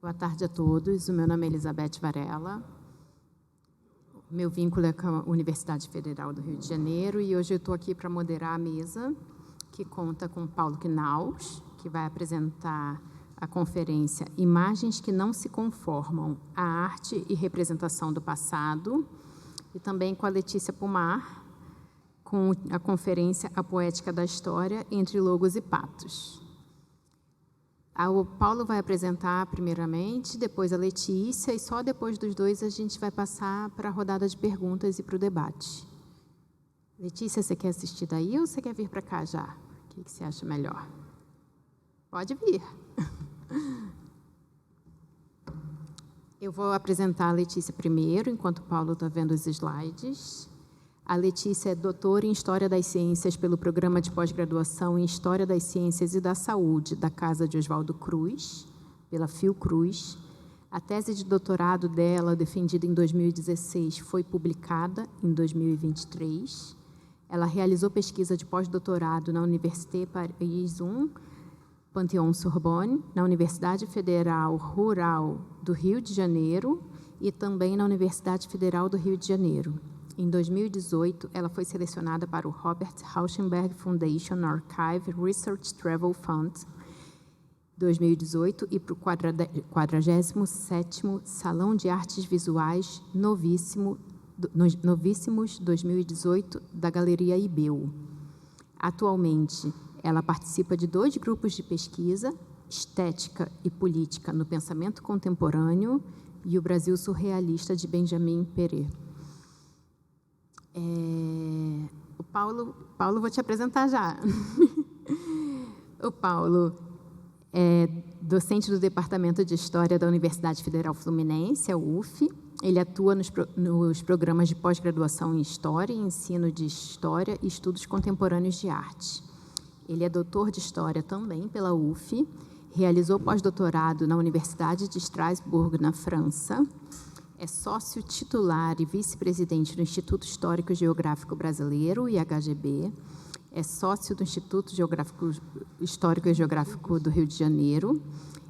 Boa tarde a todos. O meu nome é Elizabeth Varela. Meu vínculo é com a Universidade Federal do Rio de Janeiro e hoje eu estou aqui para moderar a mesa, que conta com Paulo Knaus, que vai apresentar a conferência Imagens que não se conformam, a arte e representação do passado, e também com a Letícia Pomar, com a conferência A Poética da História, entre Logos e Patos. O Paulo vai apresentar primeiramente, depois a Letícia, e só depois dos dois a gente vai passar para a rodada de perguntas e para o debate. Letícia, você quer assistir daí ou você quer vir para cá já? O que você acha melhor? Pode vir. Eu vou apresentar a Letícia primeiro, enquanto o Paulo está vendo os slides. A Letícia é doutora em História das Ciências pelo Programa de Pós-Graduação em História das Ciências e da Saúde da Casa de Oswaldo Cruz, pela Fiocruz. A tese de doutorado dela, defendida em 2016, foi publicada em 2023. Ela realizou pesquisa de pós-doutorado na Université Paris I, Panthéon-Sorbonne, na Universidade Federal Rural do Rio de Janeiro e também na Universidade Federal do Rio de Janeiro. Em 2018, ela foi selecionada para o Robert Rauschenberg Foundation Archive Research Travel Fund 2018 e para o 47º Salão de Artes Visuais Novíssimos 2018 da Galeria IBEU. Atualmente, ela participa de 2 grupos de pesquisa, Estética e Política no Pensamento Contemporâneo e o Brasil Surrealista, de Benjamin Péret. O Paulo, vou te apresentar já. O Paulo é docente do Departamento de História da Universidade Federal Fluminense, a UF. Ele atua nos programas de pós-graduação em História, Ensino de História e Estudos Contemporâneos de Arte. Ele é doutor de História também pela UF, realizou pós-doutorado na Universidade de Estrasburgo, na França, é sócio titular e vice-presidente do Instituto Histórico e Geográfico Brasileiro, IHGB, é sócio do Instituto Histórico e Geográfico do Rio de Janeiro,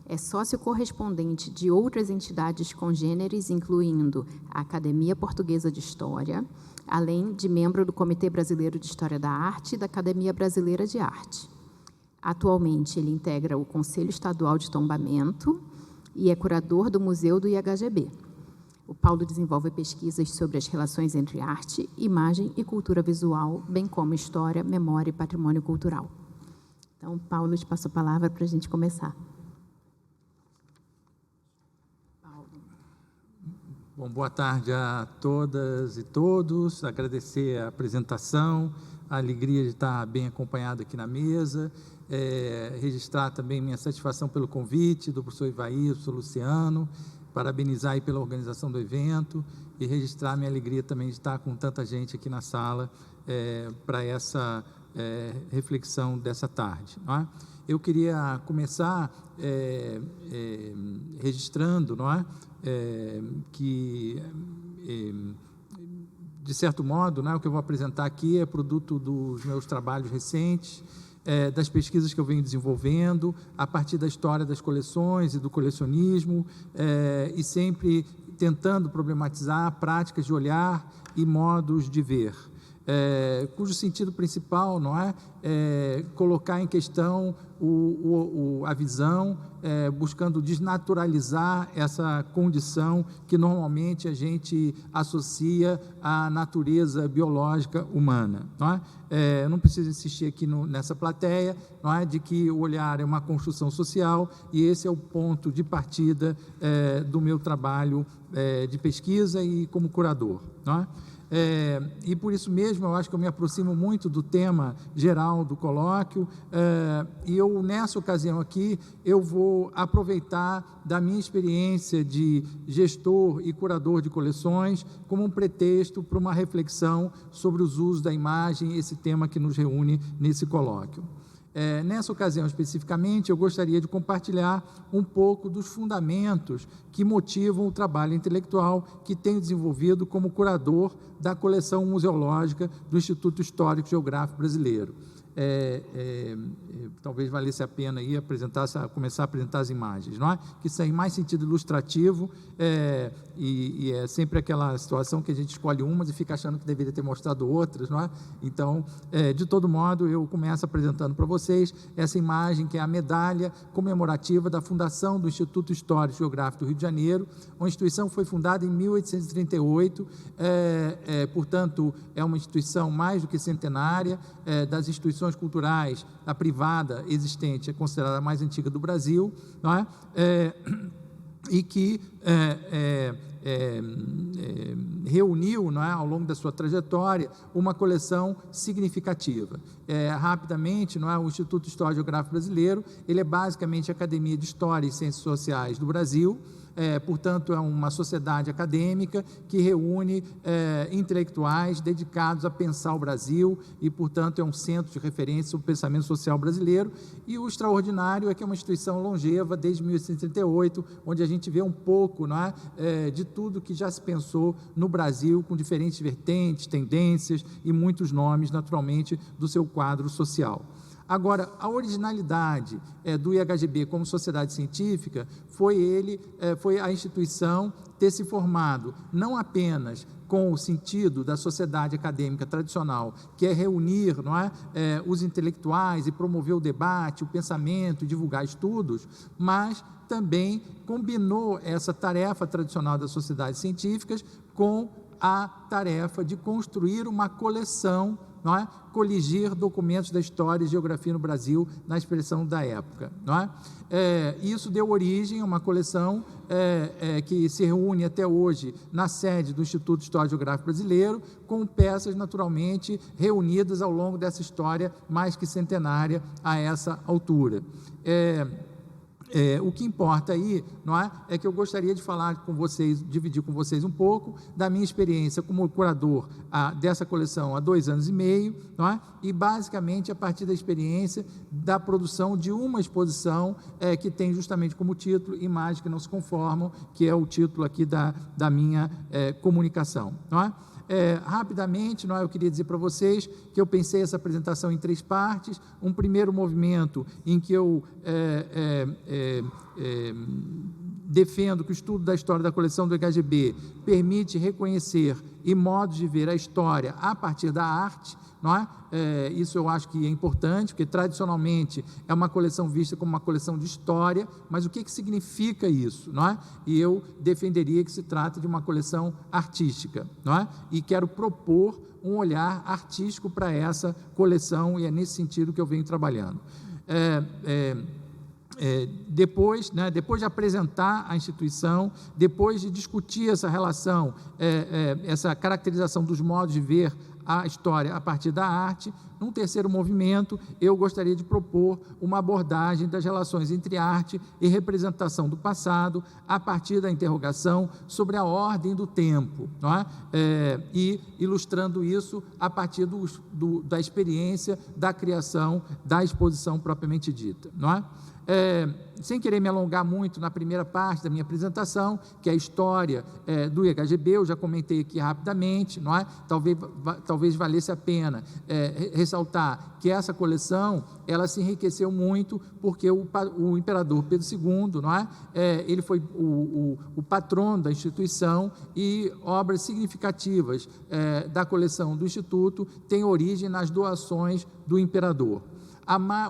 é sócio correspondente de outras entidades congêneres, incluindo a Academia Portuguesa de História, além de membro do Comitê Brasileiro de História da Arte e da Academia Brasileira de Arte. Atualmente, ele integra o Conselho Estadual de Tombamento e é curador do Museu do IHGB. O Paulo desenvolve pesquisas sobre as relações entre arte, imagem e cultura visual, bem como história, memória e patrimônio cultural. Então, Paulo, te passo a palavra para a gente começar. Bom, boa tarde a todas e todos. Agradecer a apresentação, a alegria de estar bem acompanhado aqui na mesa. Registrar também minha satisfação pelo convite do professor Ivaí, do professor Luciano, parabenizar aí pela organização do evento e registrar minha alegria também de estar com tanta gente aqui na sala para essa reflexão dessa tarde, não é? Eu queria começar registrando, não é? Que, de certo modo, né, o que eu vou apresentar aqui é produto dos meus trabalhos recentes, das pesquisas que eu venho desenvolvendo, a partir da história das coleções e do colecionismo, e sempre tentando problematizar práticas de olhar e modos de ver, cujo sentido principal, não é, colocar em questão a visão, buscando desnaturalizar essa condição que normalmente a gente associa à natureza biológica humana, não é? Não preciso insistir aqui nessa plateia, não é, de que o olhar é uma construção social e esse é o ponto de partida do meu trabalho de pesquisa e como curador, não é? E por isso mesmo eu acho que eu me aproximo muito do tema geral do colóquio, e eu, nessa ocasião aqui, eu vou aproveitar da minha experiência de gestor e curador de coleções como um pretexto para uma reflexão sobre os usos da imagem, esse tema que nos reúne nesse colóquio. Nessa ocasião, especificamente, eu gostaria de compartilhar um pouco dos fundamentos que motivam o trabalho intelectual que tenho desenvolvido como curador da coleção museológica do Instituto Histórico e Geográfico Brasileiro. talvez valesse a pena aí começar a apresentar as imagens, não é? Que isso tem mais sentido ilustrativo, e é sempre aquela situação que a gente escolhe umas e fica achando que deveria ter mostrado outras, não é? Então, de todo modo, eu começo apresentando para vocês essa imagem, que é a medalha comemorativa da fundação do Instituto Histórico e Geográfico do Rio de Janeiro. A instituição foi fundada em 1838, portanto, é uma instituição mais do que centenária. Das instituições culturais, a privada existente é considerada a mais antiga do Brasil, não é? E que reuniu, não é, ao longo da sua trajetória, uma coleção significativa. Rapidamente, não é, o Instituto Histórico e Geográfico Brasileiro, ele é basicamente a Academia de História e Ciências Sociais do Brasil. Portanto, é uma sociedade acadêmica que reúne intelectuais dedicados a pensar o Brasil e, portanto, é um centro de referência sobre o pensamento social brasileiro. E o extraordinário é que é uma instituição longeva desde 1838, onde a gente vê um pouco, não é, de tudo que já se pensou no Brasil, com diferentes vertentes, tendências e muitos nomes, naturalmente, do seu quadro social. Agora, a originalidade do IHGB como sociedade científica foi a instituição ter se formado não apenas com o sentido da sociedade acadêmica tradicional, que é reunir, não é, os intelectuais e promover o debate, o pensamento, divulgar estudos, mas também combinou essa tarefa tradicional das sociedades científicas com a tarefa de construir uma coleção, não é? Coligir documentos da história e geografia no Brasil na expressão da época, não é? Isso deu origem a uma coleção que se reúne até hoje na sede do Instituto Histórico e Geográfico Brasileiro, com peças naturalmente reunidas ao longo dessa história mais que centenária a essa altura. O que importa aí, não é que eu gostaria de falar com vocês, dividir com vocês um pouco da minha experiência como curador dessa coleção há 2 anos e meio, não é? E basicamente a partir da experiência da produção de uma exposição que tem justamente como título Imagens que não se conformam, que é o título aqui da minha comunicação, não é? Rapidamente, não é, eu queria dizer para vocês que eu pensei essa apresentação em 3 partes. Um primeiro movimento em que eu defendo que o estudo da história da coleção do IHGB permite reconhecer e modos de ver a história a partir da arte, não é? Isso eu acho que é importante, porque tradicionalmente é uma coleção vista como uma coleção de história, mas o que significa isso, não é? E eu defenderia que se trata de uma coleção artística, não é? E quero propor um olhar artístico para essa coleção, e é nesse sentido que eu venho trabalhando. Depois de apresentar a instituição, depois de discutir essa relação, essa caracterização dos modos de ver a história a partir da arte, num terceiro movimento, eu gostaria de propor uma abordagem das relações entre arte e representação do passado, a partir da interrogação sobre a ordem do tempo, não é? E ilustrando isso a partir da experiência da criação da exposição propriamente dita, não é? Sem querer me alongar muito na primeira parte da minha apresentação, que é a história do IHGB, eu já comentei aqui rapidamente, não é? Talvez valesse a pena ressaltar que essa coleção, ela se enriqueceu muito porque o imperador Pedro II, não é? Ele foi o patrono da instituição, e obras significativas da coleção do Instituto têm origem nas doações do imperador.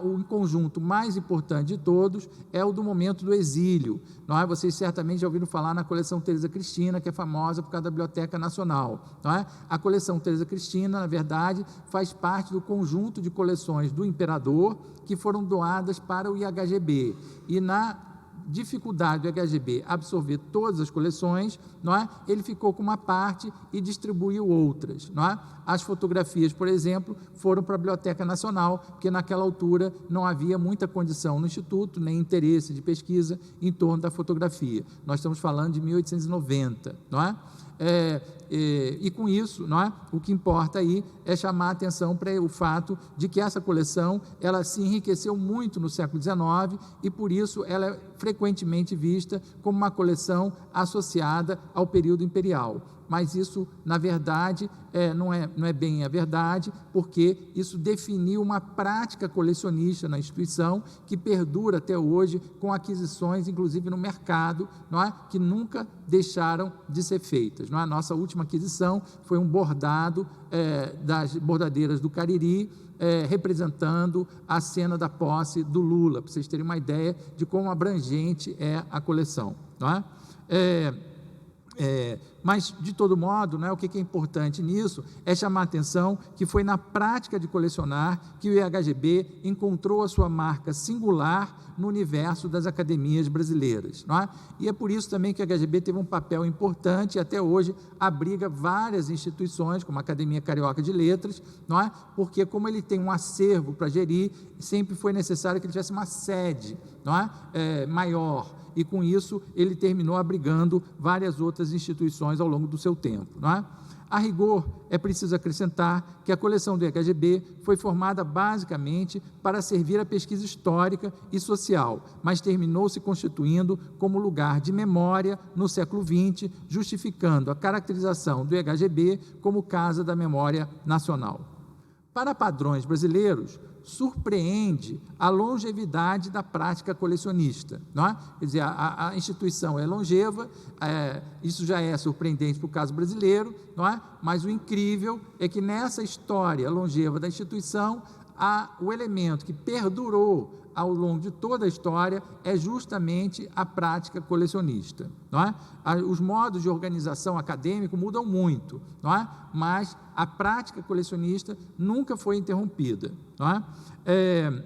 O conjunto mais importante de todos é o do momento do exílio, não é? Vocês certamente já ouviram falar na coleção Teresa Cristina, que é famosa por causa da Biblioteca Nacional, não é? A coleção Teresa Cristina, na verdade, faz parte do conjunto de coleções do imperador que foram doadas para o IHGB, e na dificuldade do IHGB absorver todas as coleções, não é? Ele ficou com uma parte e distribuiu outras, não é? As fotografias, por exemplo, foram para a Biblioteca Nacional, porque naquela altura não havia muita condição no Instituto, nem interesse de pesquisa em torno da fotografia. Nós estamos falando de 1890, não é? E com isso, não é? O que importa aí é chamar a atenção para o fato de que essa coleção, ela se enriqueceu muito no século XIX, e por isso ela frequentemente vista como uma coleção associada ao período imperial. Mas isso, na verdade, não é bem a verdade, porque isso definiu uma prática colecionista na instituição que perdura até hoje, com aquisições, inclusive no mercado, não é? Que nunca deixaram de ser feitas. Não é? A nossa última aquisição foi um bordado das bordadeiras do Cariri, representando a cena da posse do Lula, para vocês terem uma ideia de como abrangente é a coleção. Não é? Mas, de todo modo, né, o que é importante nisso é chamar a atenção que foi na prática de colecionar que o IHGB encontrou a sua marca singular no universo das academias brasileiras. Não é? E é por isso também que o IHGB teve um papel importante e até hoje abriga várias instituições, como a Academia Carioca de Letras, não é? Porque como ele tem um acervo para gerir, sempre foi necessário que ele tivesse uma sede, não é? Maior. E, com isso, ele terminou abrigando várias outras instituições ao longo do seu tempo. Não é? A rigor, é preciso acrescentar que a coleção do IHGB foi formada basicamente para servir à pesquisa histórica e social, mas terminou se constituindo como lugar de memória no século XX, justificando a caracterização do IHGB como Casa da Memória Nacional. Para padrões brasileiros, surpreende a longevidade da prática colecionista. Não é? Quer dizer, a instituição é longeva, isso já é surpreendente para o caso brasileiro, não é? Mas o incrível é que nessa história longeva da instituição, o elemento que perdurou ao longo de toda a história é justamente a prática colecionista. Não é? Os modos de organização acadêmico mudam muito, não é? Mas a prática colecionista nunca foi interrompida. Não é?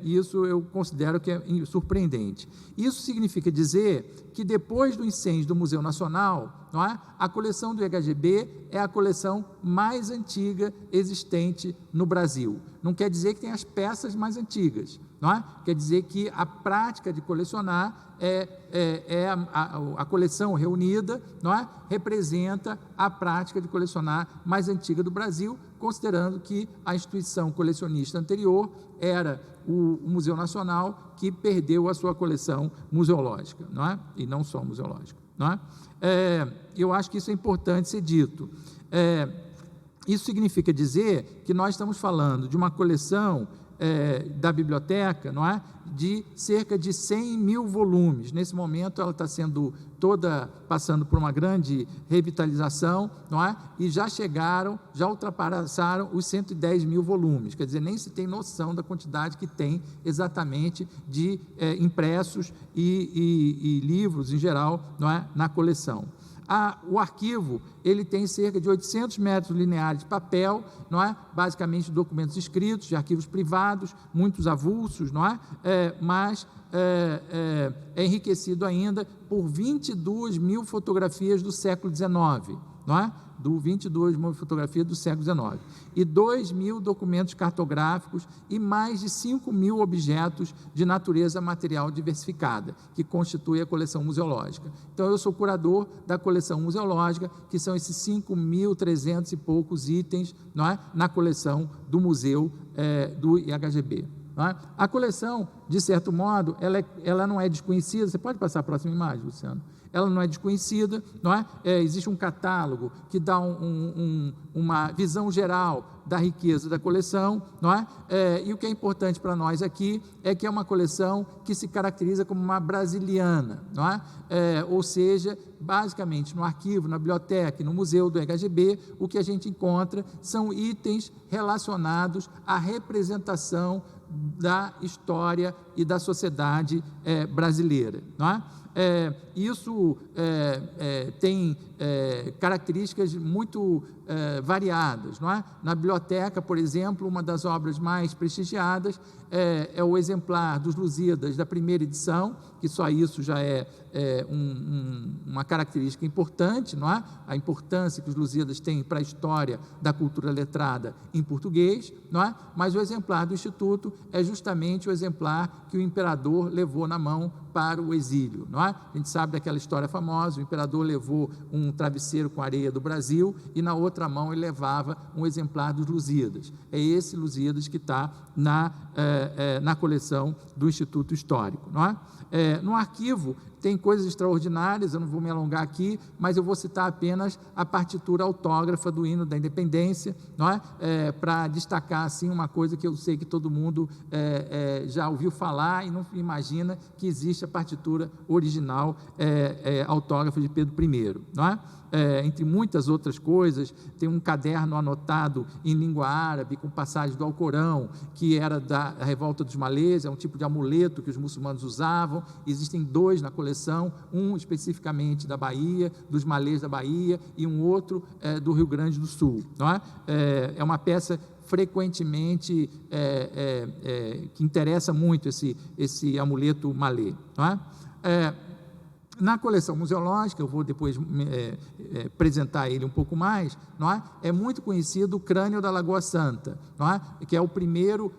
Isso eu considero que é surpreendente. Isso significa dizer que depois do incêndio do Museu Nacional, não é? A coleção do IHGB é a coleção mais antiga existente no Brasil. Não quer dizer que tem as peças mais antigas, não é? Quer dizer que a prática de colecionar a coleção reunida, não é? Representa a prática de colecionar mais antiga do Brasil, considerando que a instituição colecionista anterior era o Museu Nacional, que perdeu a sua coleção museológica, não é? E não só museológica. Não é? Eu acho que isso é importante ser dito. Isso significa dizer que nós estamos falando de uma coleção da biblioteca, não é? De cerca de 100 mil volumes. Nesse momento, ela está sendo passando por uma grande revitalização, não é? E já ultrapassaram os 110 mil volumes. Quer dizer, nem se tem noção da quantidade que tem exatamente de impressos e livros, em geral, não é? Na coleção. O arquivo, ele tem cerca de 800 metros lineares de papel, não é? Basicamente documentos escritos, de arquivos privados, muitos avulsos, não é? Mas é enriquecido ainda por 22 mil fotografias do século XIX, não é? 22 mil fotografias do século XIX, e 2 mil documentos cartográficos e mais de 5 mil objetos de natureza material diversificada, que constitui a coleção museológica. Então, eu sou curador da coleção museológica, que são esses 5.300 e poucos itens, não é? Na coleção do museu do IHGB. Não é? A coleção, de certo modo, ela não é desconhecida. Você pode passar a próxima imagem, Luciano? Ela não é desconhecida, não é? Existe um catálogo que dá uma visão geral da riqueza da coleção, não é? E o que é importante para nós aqui é que é uma coleção que se caracteriza como uma brasiliana, não é? Ou seja, basicamente no arquivo, na biblioteca e no museu do IHGB, o que a gente encontra são itens relacionados à representação da história e da sociedade brasileira, não é? Isso tem características muito variadas, não é? Na biblioteca, por exemplo, uma das obras mais prestigiadas é o exemplar dos Lusíadas da primeira edição, que só isso já é uma característica importante, não é? A importância que os Lusíadas têm para a história da cultura letrada em português, não é? Mas o exemplar do Instituto é justamente o exemplar que o imperador levou na mão para o exílio, não é? A gente sabe daquela história famosa, o imperador levou um travesseiro com areia do Brasil e na outra mão ele levava um exemplar dos Lusíadas. É esse Lusíadas que está na coleção do Instituto Histórico, não é? No arquivo tem coisas extraordinárias, eu não vou me alongar aqui, mas eu vou citar apenas a partitura autógrafa do hino da independência, não é? Para destacar assim, uma coisa que eu sei que todo mundo já ouviu falar e não imagina que existe a partitura original autógrafa de Pedro I, não é? Entre muitas outras coisas, tem um caderno anotado em língua árabe, com passagens do Alcorão, que era da revolta dos malês, é um tipo de amuleto que os muçulmanos usavam. Existem 2 na coleção, um especificamente da Bahia, dos malês da Bahia, e um outro do Rio Grande do Sul, não é? É uma peça frequentemente que interessa muito esse amuleto malê, não é? Na coleção museológica, eu vou depois apresentar ele um pouco mais, não é? É muito conhecido o crânio da Lagoa Santa, não é? Que é o primeiro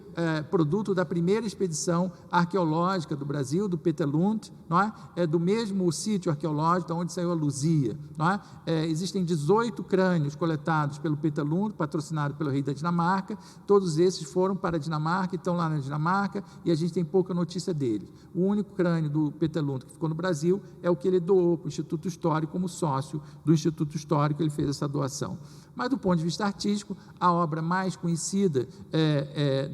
produto da primeira expedição arqueológica do Brasil, do Peter Lund, não é? É do mesmo sítio arqueológico de onde saiu a Luzia, não é? Existem 18 crânios coletados pelo Peter Lund, patrocinado pelo rei da Dinamarca. Todos esses foram para a Dinamarca, estão lá na Dinamarca, e a gente tem pouca notícia deles. O único crânio do Peter Lund que ficou no Brasil é o que ele doou para o Instituto Histórico, como sócio do Instituto Histórico, ele fez essa doação. Mas, do ponto de vista artístico, a obra mais conhecida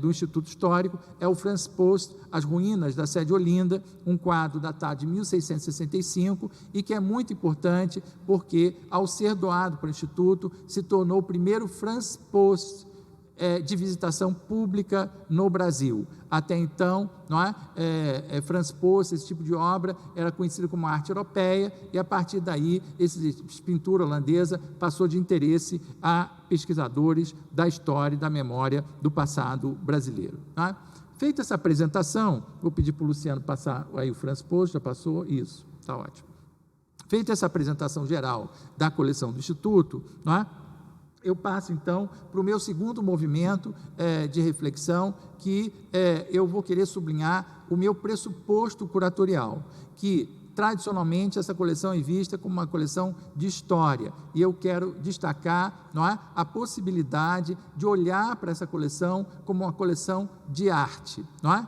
do Instituto Histórico é o Franz Post, As Ruínas da Sede Olinda, um quadro datado de 1665 e que é muito importante porque, ao ser doado para o Instituto, se tornou o primeiro Franz Post de visitação pública no Brasil. Até então, não é? Franz Post, esse tipo de obra, era conhecido como arte europeia, e a partir daí, essa pintura holandesa passou de interesse a pesquisadores da história e da memória do passado brasileiro. Não é? Feita essa apresentação, vou pedir para o Luciano passar aí o Franz Post, já passou? Isso, está ótimo. Feita essa apresentação geral da coleção do Instituto, não é? Eu passo, então, para o meu segundo movimento de reflexão, que eu vou querer sublinhar o meu pressuposto curatorial, que, tradicionalmente, essa coleção é vista como uma coleção de história, e eu quero destacar, não é, a possibilidade de olhar para essa coleção como uma coleção de arte, não é?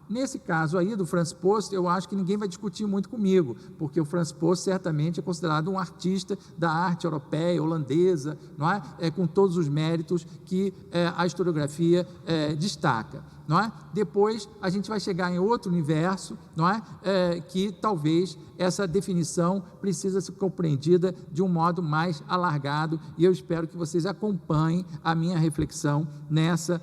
Nesse caso aí do Franz Post, eu acho que ninguém vai discutir muito comigo, porque o Franz Post certamente é considerado um artista da arte europeia, holandesa, não é? Com todos os méritos que a historiografia destaca, não é? Depois a gente vai chegar em outro universo, não é? Que talvez essa definição precisa ser compreendida de um modo mais alargado, e eu espero que vocês acompanhem a minha reflexão nessa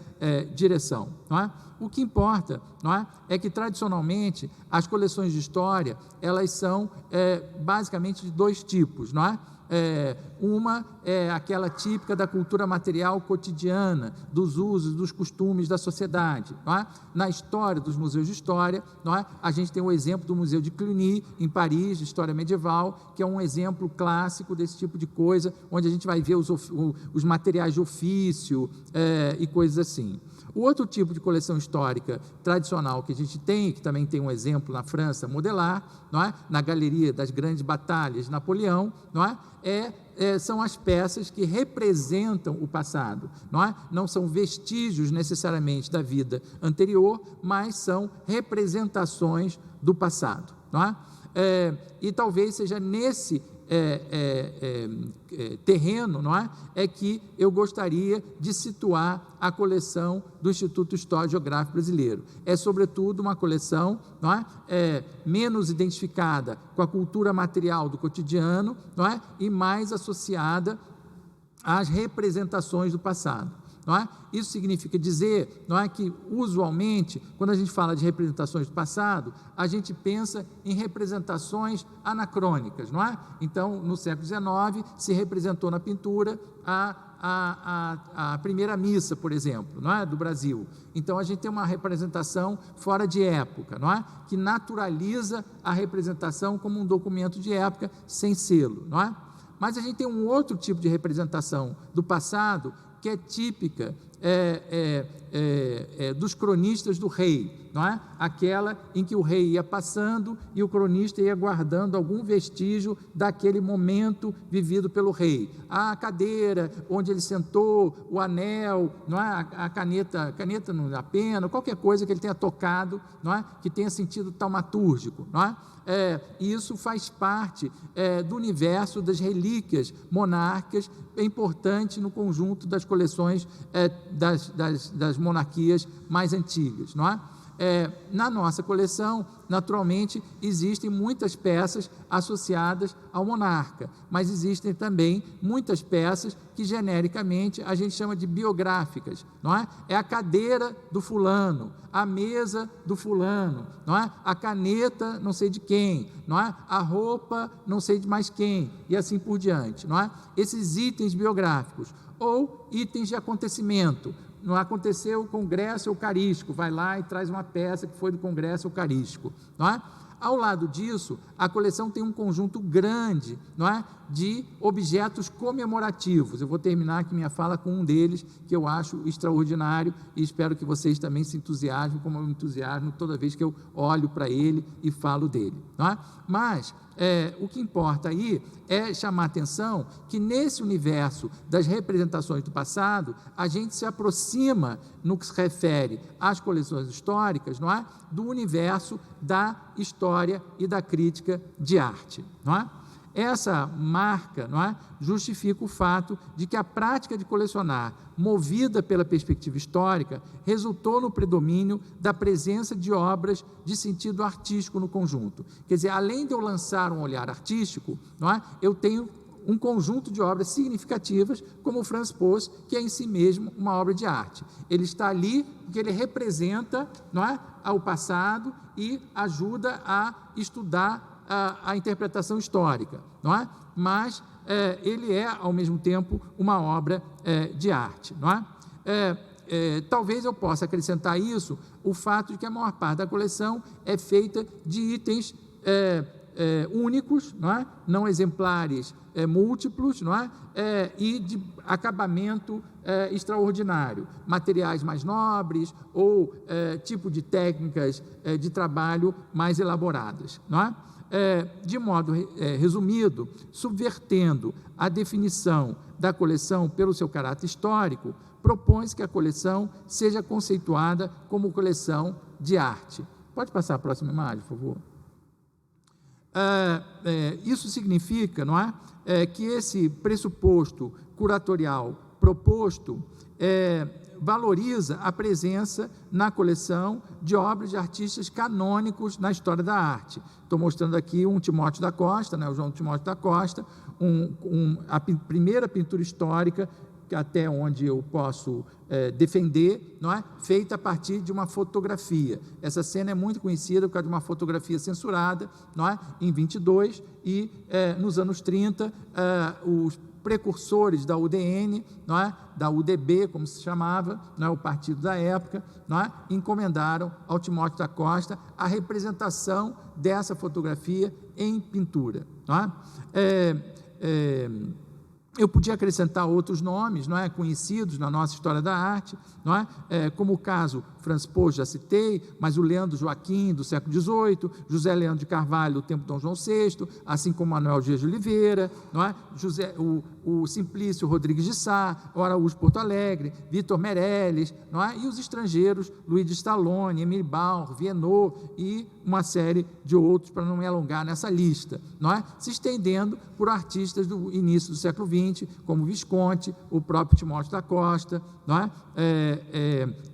direção, não é? O que importa, não é? É que, tradicionalmente, as coleções de história, elas são basicamente de 2 tipos, não é? Uma é aquela típica da cultura material cotidiana, dos usos, dos costumes da sociedade, não é? Na história dos museus de história, não é? A gente tem o exemplo do Museu de Cluny, em Paris, de história medieval, que é um exemplo clássico desse tipo de coisa, onde a gente vai ver os materiais de ofício e coisas assim. O outro tipo de coleção histórica tradicional que a gente tem, que também tem um exemplo na França, Modelar, não é? Na Galeria das Grandes Batalhas de Napoleão, não é? São as peças que representam o passado, não é? Não são vestígios necessariamente da vida anterior, mas são representações do passado, não é? E talvez seja nesse terreno, não é? É que eu gostaria de situar a coleção do Instituto Histórico Geográfico Brasileiro. É, sobretudo, uma coleção, não é? Menos identificada com a cultura material do cotidiano, não é? E mais associada às representações do passado. Não é? Isso significa dizer, não é, que usualmente, quando a gente fala de representações do passado, a gente pensa em representações anacrônicas, não é? Então, no século XIX, se representou na pintura a primeira missa, por exemplo, não é? Do Brasil. Então, a gente tem uma representação fora de época, não é? Que naturaliza a representação como um documento de época sem selo, não é? Mas a gente tem um outro tipo de representação do passado que é típica dos cronistas do rei, não é? Aquela em que o rei ia passando e o cronista ia guardando algum vestígio daquele momento vivido pelo rei. A cadeira onde ele sentou, o anel, não é? A caneta a pena, qualquer coisa que ele tenha tocado, não é? Que tenha sentido taumatúrgico, não é? E isso faz parte do universo das relíquias monárquicas, é importante no conjunto das coleções das monarquias mais antigas, não é? Na nossa coleção, naturalmente, existem muitas peças associadas ao monarca, mas existem também muitas peças que, genericamente, a gente chama de biográficas, não é? É a cadeira do fulano, a mesa do fulano, não é? A caneta não sei de quem, não é? A roupa não sei de mais quem, e assim por diante, não é? Esses itens biográficos, ou itens de acontecimento. Não aconteceu o Congresso Eucarístico, vai lá e traz uma peça que foi do Congresso Eucarístico, não é? Ao lado disso, a coleção tem um conjunto grande, não é? De objetos comemorativos. Eu vou terminar aqui minha fala com um deles, que eu acho extraordinário, e espero que vocês também se entusiasmem, como eu me entusiasmo toda vez que eu olho para ele e falo dele, não é? Mas o que importa aí é chamar a atenção que nesse universo das representações do passado, a gente se aproxima, no que se refere às coleções históricas, não é? Do universo da história e da crítica de arte, não é? Essa marca, não é, justifica o fato de que a prática de colecionar, movida pela perspectiva histórica, resultou no predomínio da presença de obras de sentido artístico no conjunto. Quer dizer, além de eu lançar um olhar artístico, não é, eu tenho um conjunto de obras significativas, como o Franz Post, que é em si mesmo uma obra de arte. Ele está ali porque ele representa, não é, ao passado e ajuda a estudar a interpretação histórica, não é? Mas ele é, ao mesmo tempo, uma obra de arte, não é? Talvez eu possa acrescentar isso, o fato de que a maior parte da coleção é feita de itens únicos, não é? Não exemplares múltiplos, não é? E de acabamento extraordinário, materiais mais nobres ou tipo de técnicas de trabalho mais elaboradas, não é? De modo resumido, subvertendo a definição da coleção pelo seu caráter histórico, propõe-se que a coleção seja conceituada como coleção de arte. Pode passar a próxima imagem, por favor? Isso significa, não é, que esse pressuposto curatorial proposto valoriza a presença na coleção de obras de artistas canônicos na história da arte. Estou mostrando aqui um Timóteo da Costa, né, o João Timóteo da Costa, a primeira pintura histórica, até onde eu posso defender, não é? Feita a partir de uma fotografia. Essa cena é muito conhecida por causa de uma fotografia censurada, não é? Em 22, e nos anos 30, os precursores da UDN, não é? Da UDB, como se chamava, não é? O partido da época, não é? Encomendaram ao Timóteo da Costa a representação dessa fotografia em pintura, não é? Eu podia acrescentar outros nomes, não é, conhecidos na nossa história da arte, não é? Como o caso Franz Post, já citei, mas o Leandro Joaquim, do século XVIII, José Leandro de Carvalho, do tempo de Dom João VI, assim como Manuel Dias de Oliveira, não é? O Simplício Rodrigues de Sá, o Araújo Porto Alegre, Vitor Meirelles, não é? E os estrangeiros, Luiz de Stallone, Emile Bauer, Viennot e uma série de outros, para não me alongar nessa lista, não é? Se estendendo por artistas do início do século XX, como Visconti, o próprio Timóteo da Costa, não é?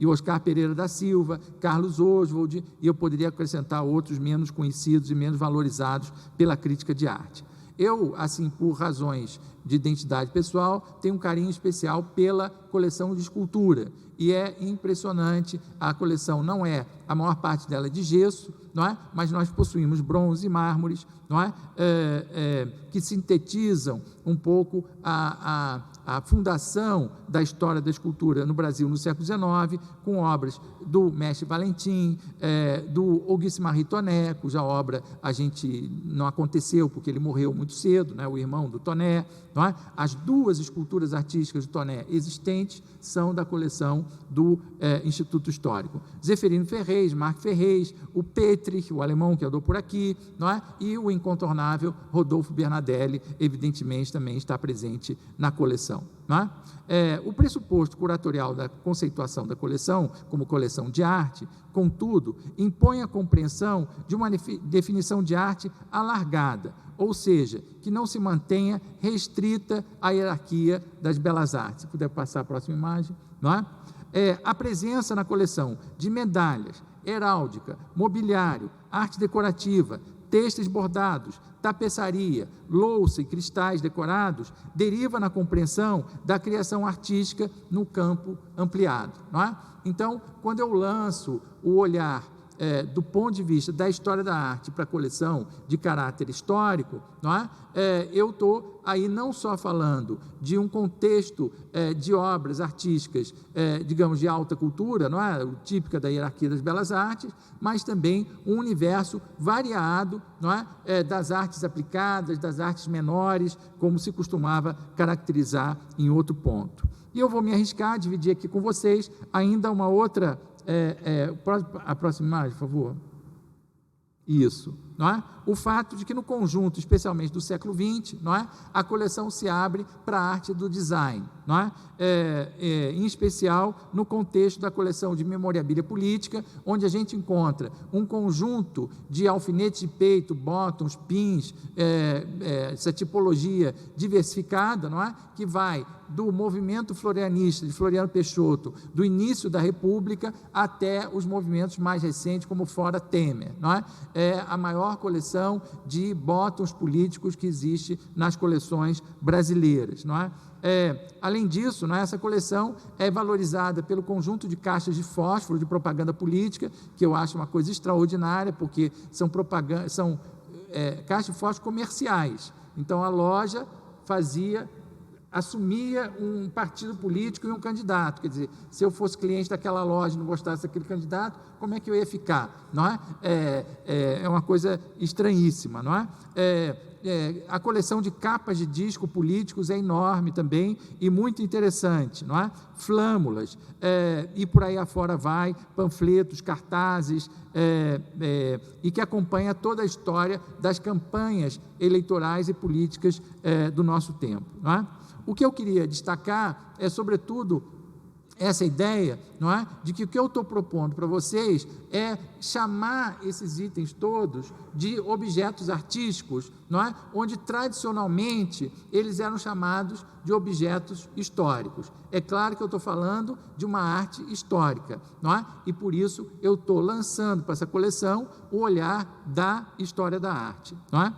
E Oscar Pereira da Silva, Carlos Oswald, e eu poderia acrescentar outros menos conhecidos e menos valorizados pela crítica de arte. Eu, assim, por razões de identidade pessoal, tenho um carinho especial pela coleção de escultura, e é impressionante, a coleção não é, a maior parte dela é de gesso, não é? Mas nós possuímos bronze e mármores, não é? Que sintetizam um pouco a fundação da história da escultura no Brasil no século XIX, com obras do mestre Valentim, do Auguste Marie Thonet, cuja obra a gente não aconteceu porque ele morreu muito cedo, né, o irmão do Thonet. Não é? As duas esculturas artísticas de Thonet existentes são da coleção do Instituto Histórico. Zeferino Ferrez, Marc Ferrez, o Petrich, o alemão que andou por aqui, não é? E o incontornável Rodolfo Bernardelli, evidentemente, também está presente na coleção. Não é? O pressuposto curatorial da conceituação da coleção como coleção de arte, contudo, impõe a compreensão de uma definição de arte alargada, ou seja, que não se mantenha restrita à hierarquia das belas artes. Se puder passar a próxima imagem, não é? A presença na coleção de medalhas, heráldica, mobiliário, arte decorativa, têxteis bordados, tapeçaria, louça e cristais decorados, deriva na compreensão da criação artística no campo ampliado. Não é? Então, quando eu lanço o olhar do ponto de vista da história da arte para a coleção de caráter histórico, não é? Eu estou aí não só falando de um contexto de obras artísticas, digamos, de alta cultura, não é? Típica da hierarquia das belas artes, mas também um universo variado, não é? Das artes aplicadas, das artes menores, como se costumava caracterizar em outro ponto. E eu vou me arriscar a dividir aqui com vocês ainda uma outra. A próxima imagem, por favor. Isso, não é? O fato de que no conjunto, especialmente do século XX, não é? A coleção se abre para a arte do design, não é? Em especial no contexto da coleção de memorabilia política, onde a gente encontra um conjunto de alfinetes de peito, bottoms, pins, essa tipologia diversificada, não é? Que vai do movimento florianista de Floriano Peixoto, do início da República até os movimentos mais recentes, como Fora Temer, não é? É a maior coleção de bottoms políticos que existe nas coleções brasileiras, não é? Além disso, não é? Essa coleção é valorizada pelo conjunto de caixas de fósforo de propaganda política, que eu acho uma coisa extraordinária, porque são caixas de fósforo comerciais. Então, a loja assumia um partido político e um candidato. Quer dizer, se eu fosse cliente daquela loja e não gostasse daquele candidato, como é que eu ia ficar? Não é? É uma coisa estranhíssima, não é? A coleção de capas de disco políticos é enorme também e muito interessante, não é? Flâmulas, e por aí afora vai, panfletos, cartazes, e que acompanha toda a história das campanhas eleitorais e políticas do nosso tempo, não é? O que eu queria destacar é, sobretudo, essa ideia, não é? De que o que eu estou propondo para vocês é chamar esses itens todos de objetos artísticos, não é? Onde tradicionalmente eles eram chamados de objetos históricos. É claro que eu estou falando de uma arte histórica, não é? E por isso eu estou lançando para essa coleção o olhar da história da arte, não é?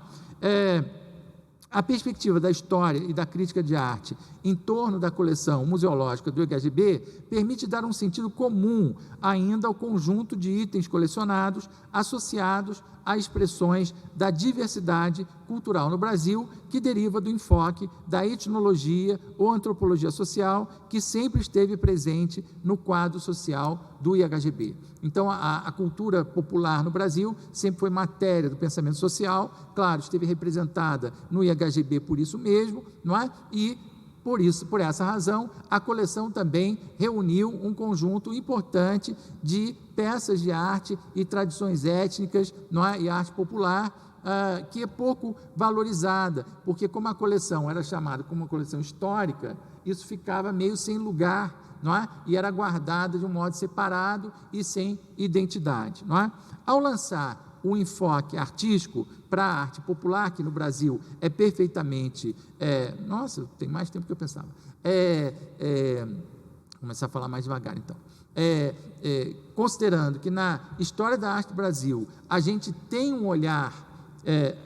A perspectiva da história e da crítica de arte em torno da coleção museológica do IHGB permite dar um sentido comum ainda ao conjunto de itens colecionados associados a expressões da diversidade cultural no Brasil, que deriva do enfoque da etnologia ou antropologia social, que sempre esteve presente no quadro social do IHGB. Então, a cultura popular no Brasil sempre foi matéria do pensamento social, claro, esteve representada no IHGB por isso mesmo, não é? E por essa razão, a coleção também reuniu um conjunto importante de peças de arte e tradições étnicas, não é? E arte popular, que é pouco valorizada, porque como a coleção era chamada como uma coleção histórica, isso ficava meio sem lugar, não é? E era guardada de um modo separado e sem identidade, não é? Ao lançar o enfoque artístico para a arte popular, que no Brasil é perfeitamente... nossa, tem mais tempo que eu pensava. Vou começar a falar mais devagar, então. Considerando que na história da arte do Brasil a gente tem um olhar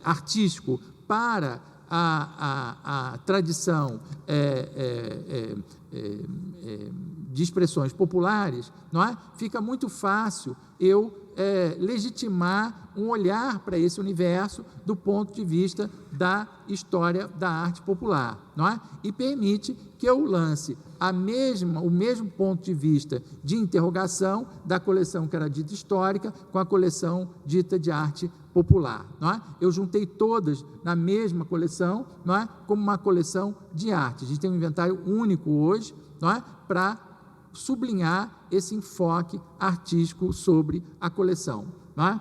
artístico para a tradição de expressões populares, não é? Fica muito fácil eu legitimar um olhar para esse universo do ponto de vista da história da arte popular, não é? E permite que eu lance o mesmo ponto de vista de interrogação da coleção que era dita histórica com a coleção dita de arte popular, não é? Eu juntei todas na mesma coleção, não é? Como uma coleção de arte. A gente tem um inventário único hoje, não é? Para sublinhar esse enfoque artístico sobre a coleção, não é?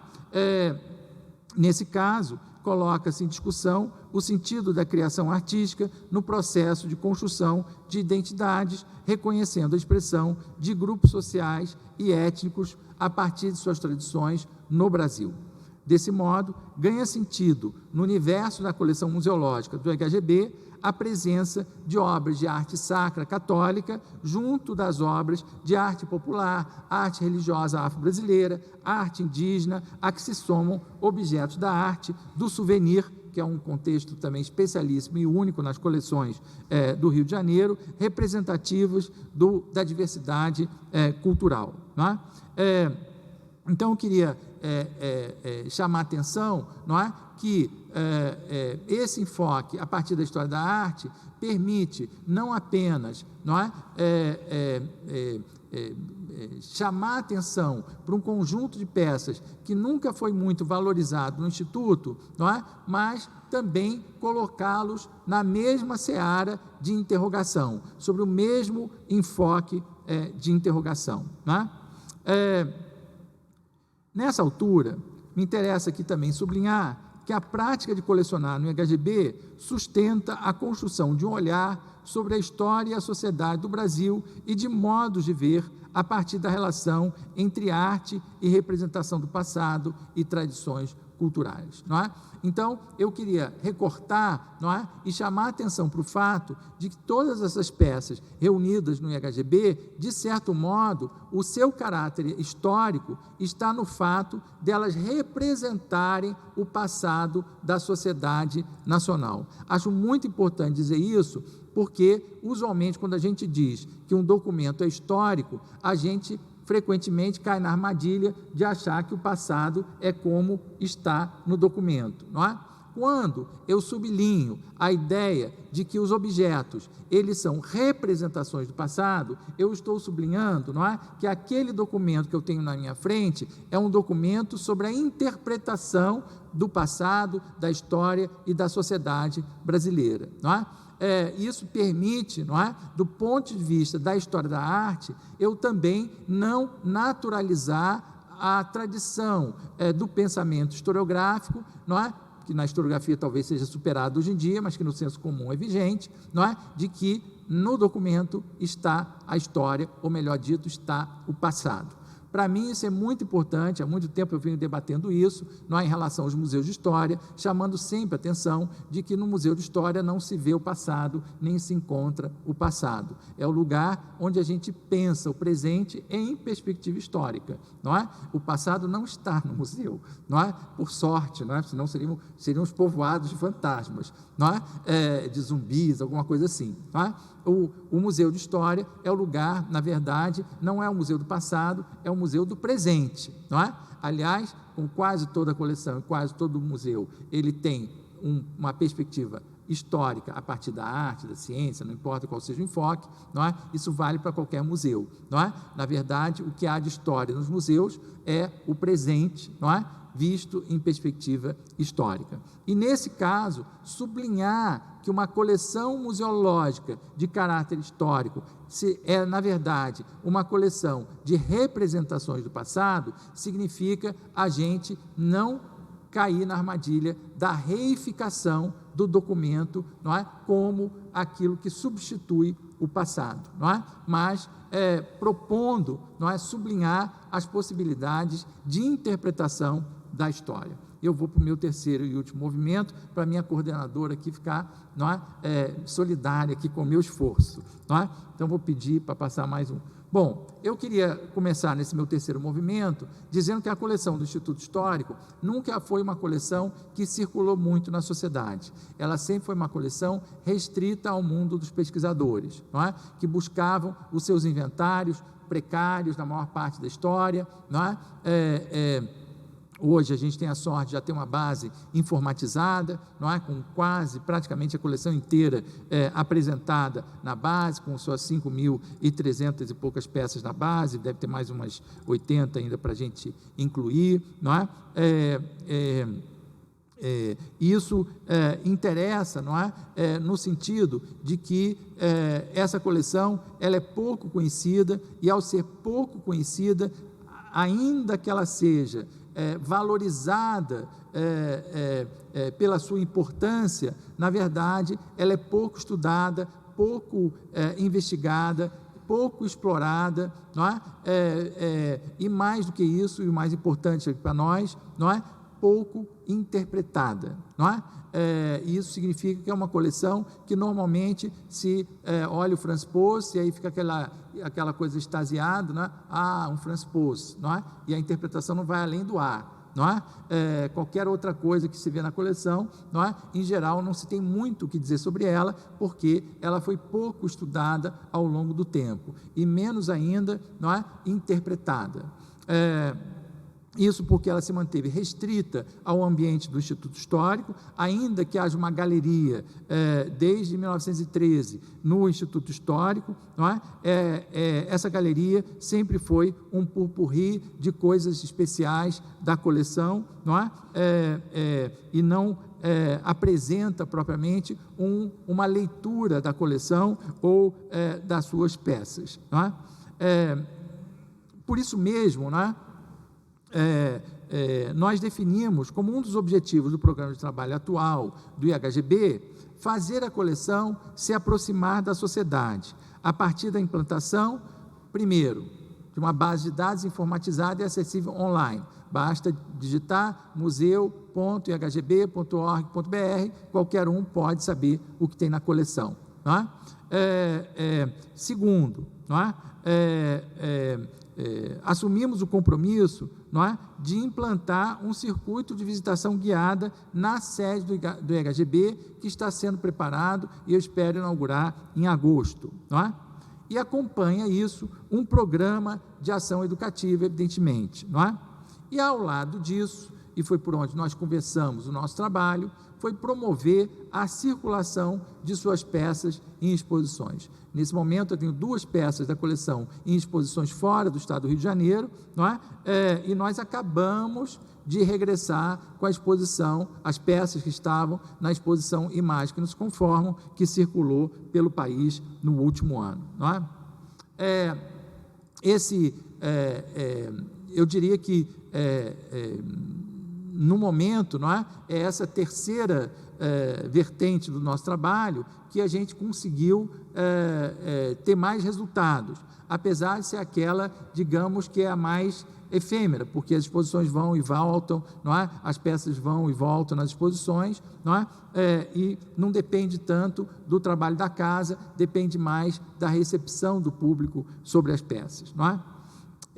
Nesse caso, coloca-se em discussão o sentido da criação artística no processo de construção de identidades, reconhecendo a expressão de grupos sociais e étnicos a partir de suas tradições no Brasil. Desse modo, ganha sentido, no universo da coleção museológica do EHGB, a presença de obras de arte sacra católica junto das obras de arte popular, arte religiosa afro-brasileira, arte indígena, a que se somam objetos da arte, do souvenir, que é um contexto também especialíssimo e único nas coleções do Rio de Janeiro, representativos da diversidade cultural, não é? Então, eu queria chamar a atenção, não é? Que esse enfoque, a partir da história da arte, permite não apenas, não é? Chamar a atenção para um conjunto de peças que nunca foi muito valorizado no Instituto, não é? Mas também colocá-los na mesma seara de interrogação, sobre o mesmo enfoque de interrogação, não é? Nessa altura, me interessa aqui também sublinhar que a prática de colecionar no EHGB sustenta a construção de um olhar sobre a história e a sociedade do Brasil e de modos de ver a partir da relação entre arte e representação do passado e tradições culturais, não é? Então, eu queria recortar, não é? E chamar a atenção para o fato de que todas essas peças reunidas no EHGB, de certo modo, o seu caráter histórico está no fato delas representarem o passado da sociedade nacional. Acho muito importante dizer isso, porque, usualmente, quando a gente diz que um documento é histórico, a gente frequentemente cai na armadilha de achar que o passado é como está no documento, não é? Quando eu sublinho a ideia de que os objetos, eles são representações do passado, eu estou sublinhando, não é? Que aquele documento que eu tenho na minha frente é um documento sobre a interpretação do passado, da história e da sociedade brasileira, não é? Isso permite, não é, do ponto de vista da história da arte, eu também não naturalizar a tradição do pensamento historiográfico, não é, que na historiografia talvez seja superado hoje em dia, mas que no senso comum é vigente, não é, de que no documento está a história, ou melhor dito, está o passado. Para mim, isso é muito importante, há muito tempo eu venho debatendo isso, não é, em relação aos museus de história, chamando sempre a atenção de que no Museu de História não se vê o passado, nem se encontra o passado. É o lugar onde a gente pensa o presente em perspectiva histórica, não é? O passado não está no museu, não é? Por sorte, não é? Senão seriam os povoados de fantasmas, não é? De zumbis, alguma coisa assim, não é? O Museu de História é o lugar, na verdade, não é o museu do passado, é o museu do presente, não é? Aliás, com quase toda a coleção, quase todo o museu, ele tem uma perspectiva histórica a partir da arte, da ciência, não importa qual seja o enfoque, não é? Isso vale para qualquer museu, não é? Na verdade, o que há de história nos museus é o presente, não é? Visto em perspectiva histórica. E, nesse caso, sublinhar que uma coleção museológica de caráter histórico é, na verdade, uma coleção de representações do passado, significa a gente não cair na armadilha da reificação do documento, não é? Como aquilo que substitui o passado, não é? Mas propondo, não é, sublinhar as possibilidades de interpretação da história. Eu vou para o meu terceiro e último movimento, para a minha coordenadora aqui ficar, não é, solidária aqui com o meu esforço, não é? Então, vou pedir para passar mais Bom, eu queria começar nesse meu terceiro movimento dizendo que a coleção do Instituto Histórico nunca foi uma coleção que circulou muito na sociedade. Ela sempre foi uma coleção restrita ao mundo dos pesquisadores, não é? Que buscavam os seus inventários precários na maior parte da história, não é? Hoje a gente tem a sorte de já ter uma base informatizada, não é? Com praticamente a coleção inteira apresentada na base, com suas 5.300 e poucas peças na base, deve ter mais umas 80 ainda para a gente incluir, não é? Isso interessa, não é? No sentido de que essa coleção ela é pouco conhecida, e ao ser pouco conhecida, ainda que ela seja valorizada pela sua importância, na verdade, ela é pouco estudada, pouco investigada, pouco explorada, não é? E mais do que isso, e o mais importante para nós, não é? Pouco interpretada, não é? Isso significa que é uma coleção que normalmente se olha o Franz Post e aí fica aquela coisa extasiada, não é? Um Franz Post, não é? E a interpretação não vai além do não é? Qualquer outra coisa que se vê na coleção, não é? Em geral, não se tem muito o que dizer sobre ela, porque ela foi pouco estudada ao longo do tempo, e menos ainda, não é? Interpretada. Isso porque ela se manteve restrita ao ambiente do Instituto Histórico, ainda que haja uma galeria desde 1913 no Instituto Histórico, não é? Essa galeria sempre foi um pupurri de coisas especiais da coleção, não é? E não apresenta propriamente uma leitura da coleção ou das suas peças, não é? Por isso mesmo, não é? Nós definimos como um dos objetivos do programa de trabalho atual do IHGB fazer a coleção se aproximar da sociedade, a partir da implantação, primeiro, de uma base de dados informatizada e acessível online. Basta digitar museu.ihgb.org.br, qualquer um pode saber o que tem na coleção, não é? Segundo, não é? Assumimos o compromisso, não é? De implantar um circuito de visitação guiada na sede do IHGB, que está sendo preparado e eu espero inaugurar em agosto, não é? E acompanha isso um programa de ação educativa, evidentemente, não é? E ao lado disso, e foi por onde nós conversamos o nosso trabalho, foi promover a circulação de suas peças em exposições. Nesse momento, eu tenho 2 peças da coleção em exposições fora do estado do Rio de Janeiro, não é? E nós acabamos de regressar com a exposição, as peças que estavam na exposição Imagens que nos conformam, que circulou pelo país no último ano, não é? Eu diria que no momento, não é? É essa terceira vertente do nosso trabalho que a gente conseguiu ter mais resultados, apesar de ser aquela, digamos, que é a mais efêmera, porque as exposições vão e voltam, não é? As peças vão e voltam nas exposições, não é? E não depende tanto do trabalho da casa, depende mais da recepção do público sobre as peças, não é?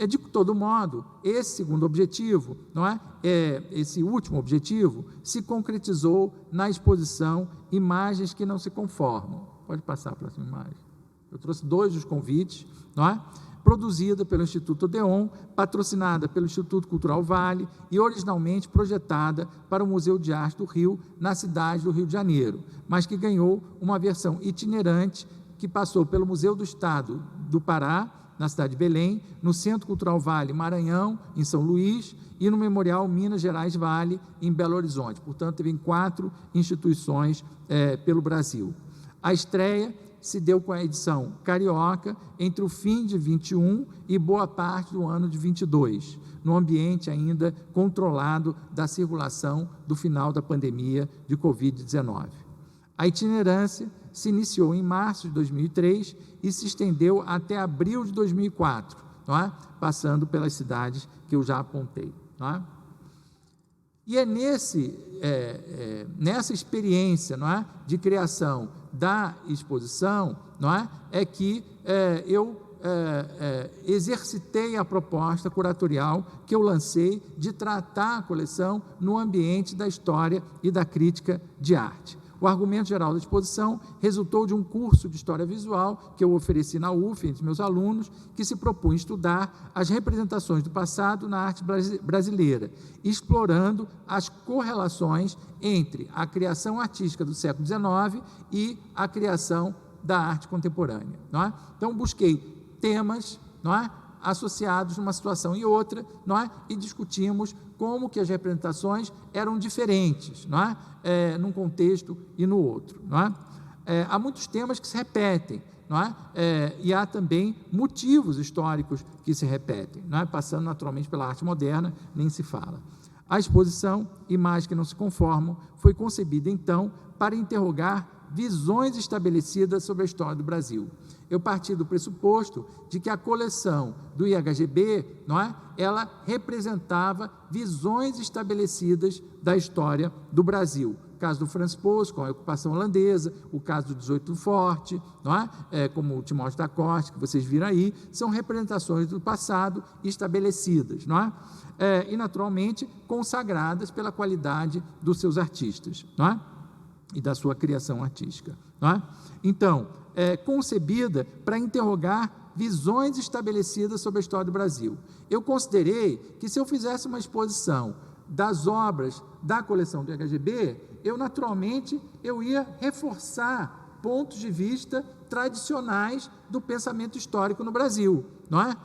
De todo modo, esse segundo objetivo, não é? Esse último objetivo, se concretizou na exposição Imagens que não se conformam. Pode passar a próxima imagem. Eu trouxe 2 dos convites, não é? Produzida pelo Instituto Odeon, patrocinada pelo Instituto Cultural Vale e originalmente projetada para o Museu de Arte do Rio, na cidade do Rio de Janeiro, mas que ganhou uma versão itinerante que passou pelo Museu do Estado do Pará, na cidade de Belém, no Centro Cultural Vale Maranhão, em São Luís, e no Memorial Minas Gerais Vale, em Belo Horizonte. Portanto, teve em 4 instituições pelo Brasil. A estreia se deu com a edição carioca entre o fim de 21 e boa parte do ano de 22, no ambiente ainda controlado da circulação do final da pandemia de Covid-19. A itinerância se iniciou em março de 2003 e se estendeu até abril de 2004, não é? Passando pelas cidades que eu já apontei, não é? E é nessa experiência, não é, de criação da exposição, não é, que eu exercitei a proposta curatorial que eu lancei de tratar a coleção no ambiente da história e da crítica de arte. O argumento geral da exposição resultou de um curso de História Visual que eu ofereci na UF, entre meus alunos, que se propunha estudar as representações do passado na arte brasileira, explorando as correlações entre a criação artística do século XIX e a criação da arte contemporânea. Não é? Então, busquei temas, não é, associados numa situação e outra, não é, e discutimos como que as representações eram diferentes, não é, num contexto e no outro. Não é? Há muitos temas que se repetem, não é? E há também motivos históricos que se repetem, não é? Passando naturalmente pela arte moderna, nem se fala. A exposição Imagens que não se conformam foi concebida, então, para interrogar visões estabelecidas sobre a história do Brasil. Eu parti do pressuposto de que a coleção do IHGB, não é, ela representava visões estabelecidas da história do Brasil. O caso do Franz Post, com a ocupação holandesa, o caso do 18 Forte, não é? Como o Timóteo da Corte, que vocês viram aí, são representações do passado estabelecidas, não é? E, naturalmente, consagradas pela qualidade dos seus artistas, não é? E da sua criação artística. Não é? Então, concebida para interrogar visões estabelecidas sobre a história do Brasil. Eu considerei que, se eu fizesse uma exposição das obras da coleção do IHGB, naturalmente, eu ia reforçar pontos de vista tradicionais do pensamento histórico no Brasil. Não é?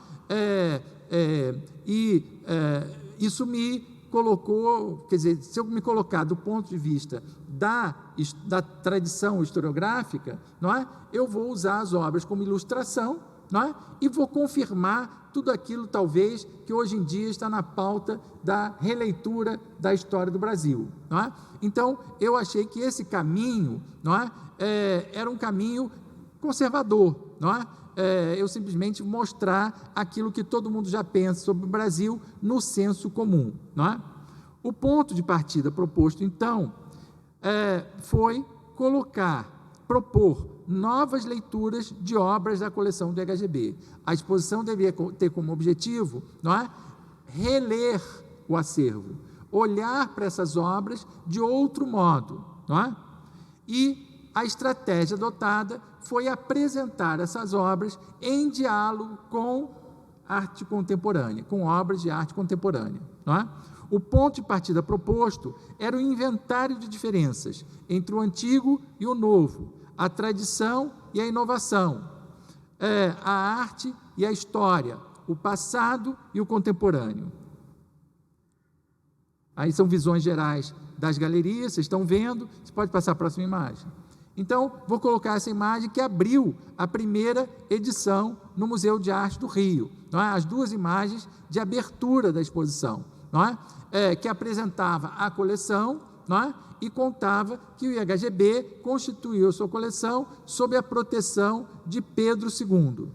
Isso me colocou, quer dizer, se eu me colocar do ponto de vista da tradição historiográfica, não é? Eu vou usar as obras como ilustração, não é? E vou confirmar tudo aquilo, talvez, que hoje em dia está na pauta da releitura da história do Brasil, não é? Então, eu achei que esse caminho, não é? Era um caminho conservador, não é? Eu simplesmente mostrar aquilo que todo mundo já pensa sobre o Brasil no senso comum, não é? O ponto de partida proposto, então, foi propor novas leituras de obras da coleção do IHGB. A exposição deveria ter como objetivo, não é, reler o acervo, olhar para essas obras de outro modo, não é? E a estratégia adotada foi apresentar essas obras em diálogo com arte contemporânea, com obras de arte contemporânea, não é? O ponto de partida proposto era o inventário de diferenças entre o antigo e o novo, a tradição e a inovação, a arte e a história, o passado e o contemporâneo. Aí são visões gerais das galerias, vocês estão vendo, você pode passar a próxima imagem. Então, vou colocar essa imagem que abriu a primeira edição no Museu de Arte do Rio, não é? As duas imagens de abertura da exposição, não é? Que apresentava a coleção, não é? E contava que o IHGB constituiu a sua coleção sob a proteção de Pedro II.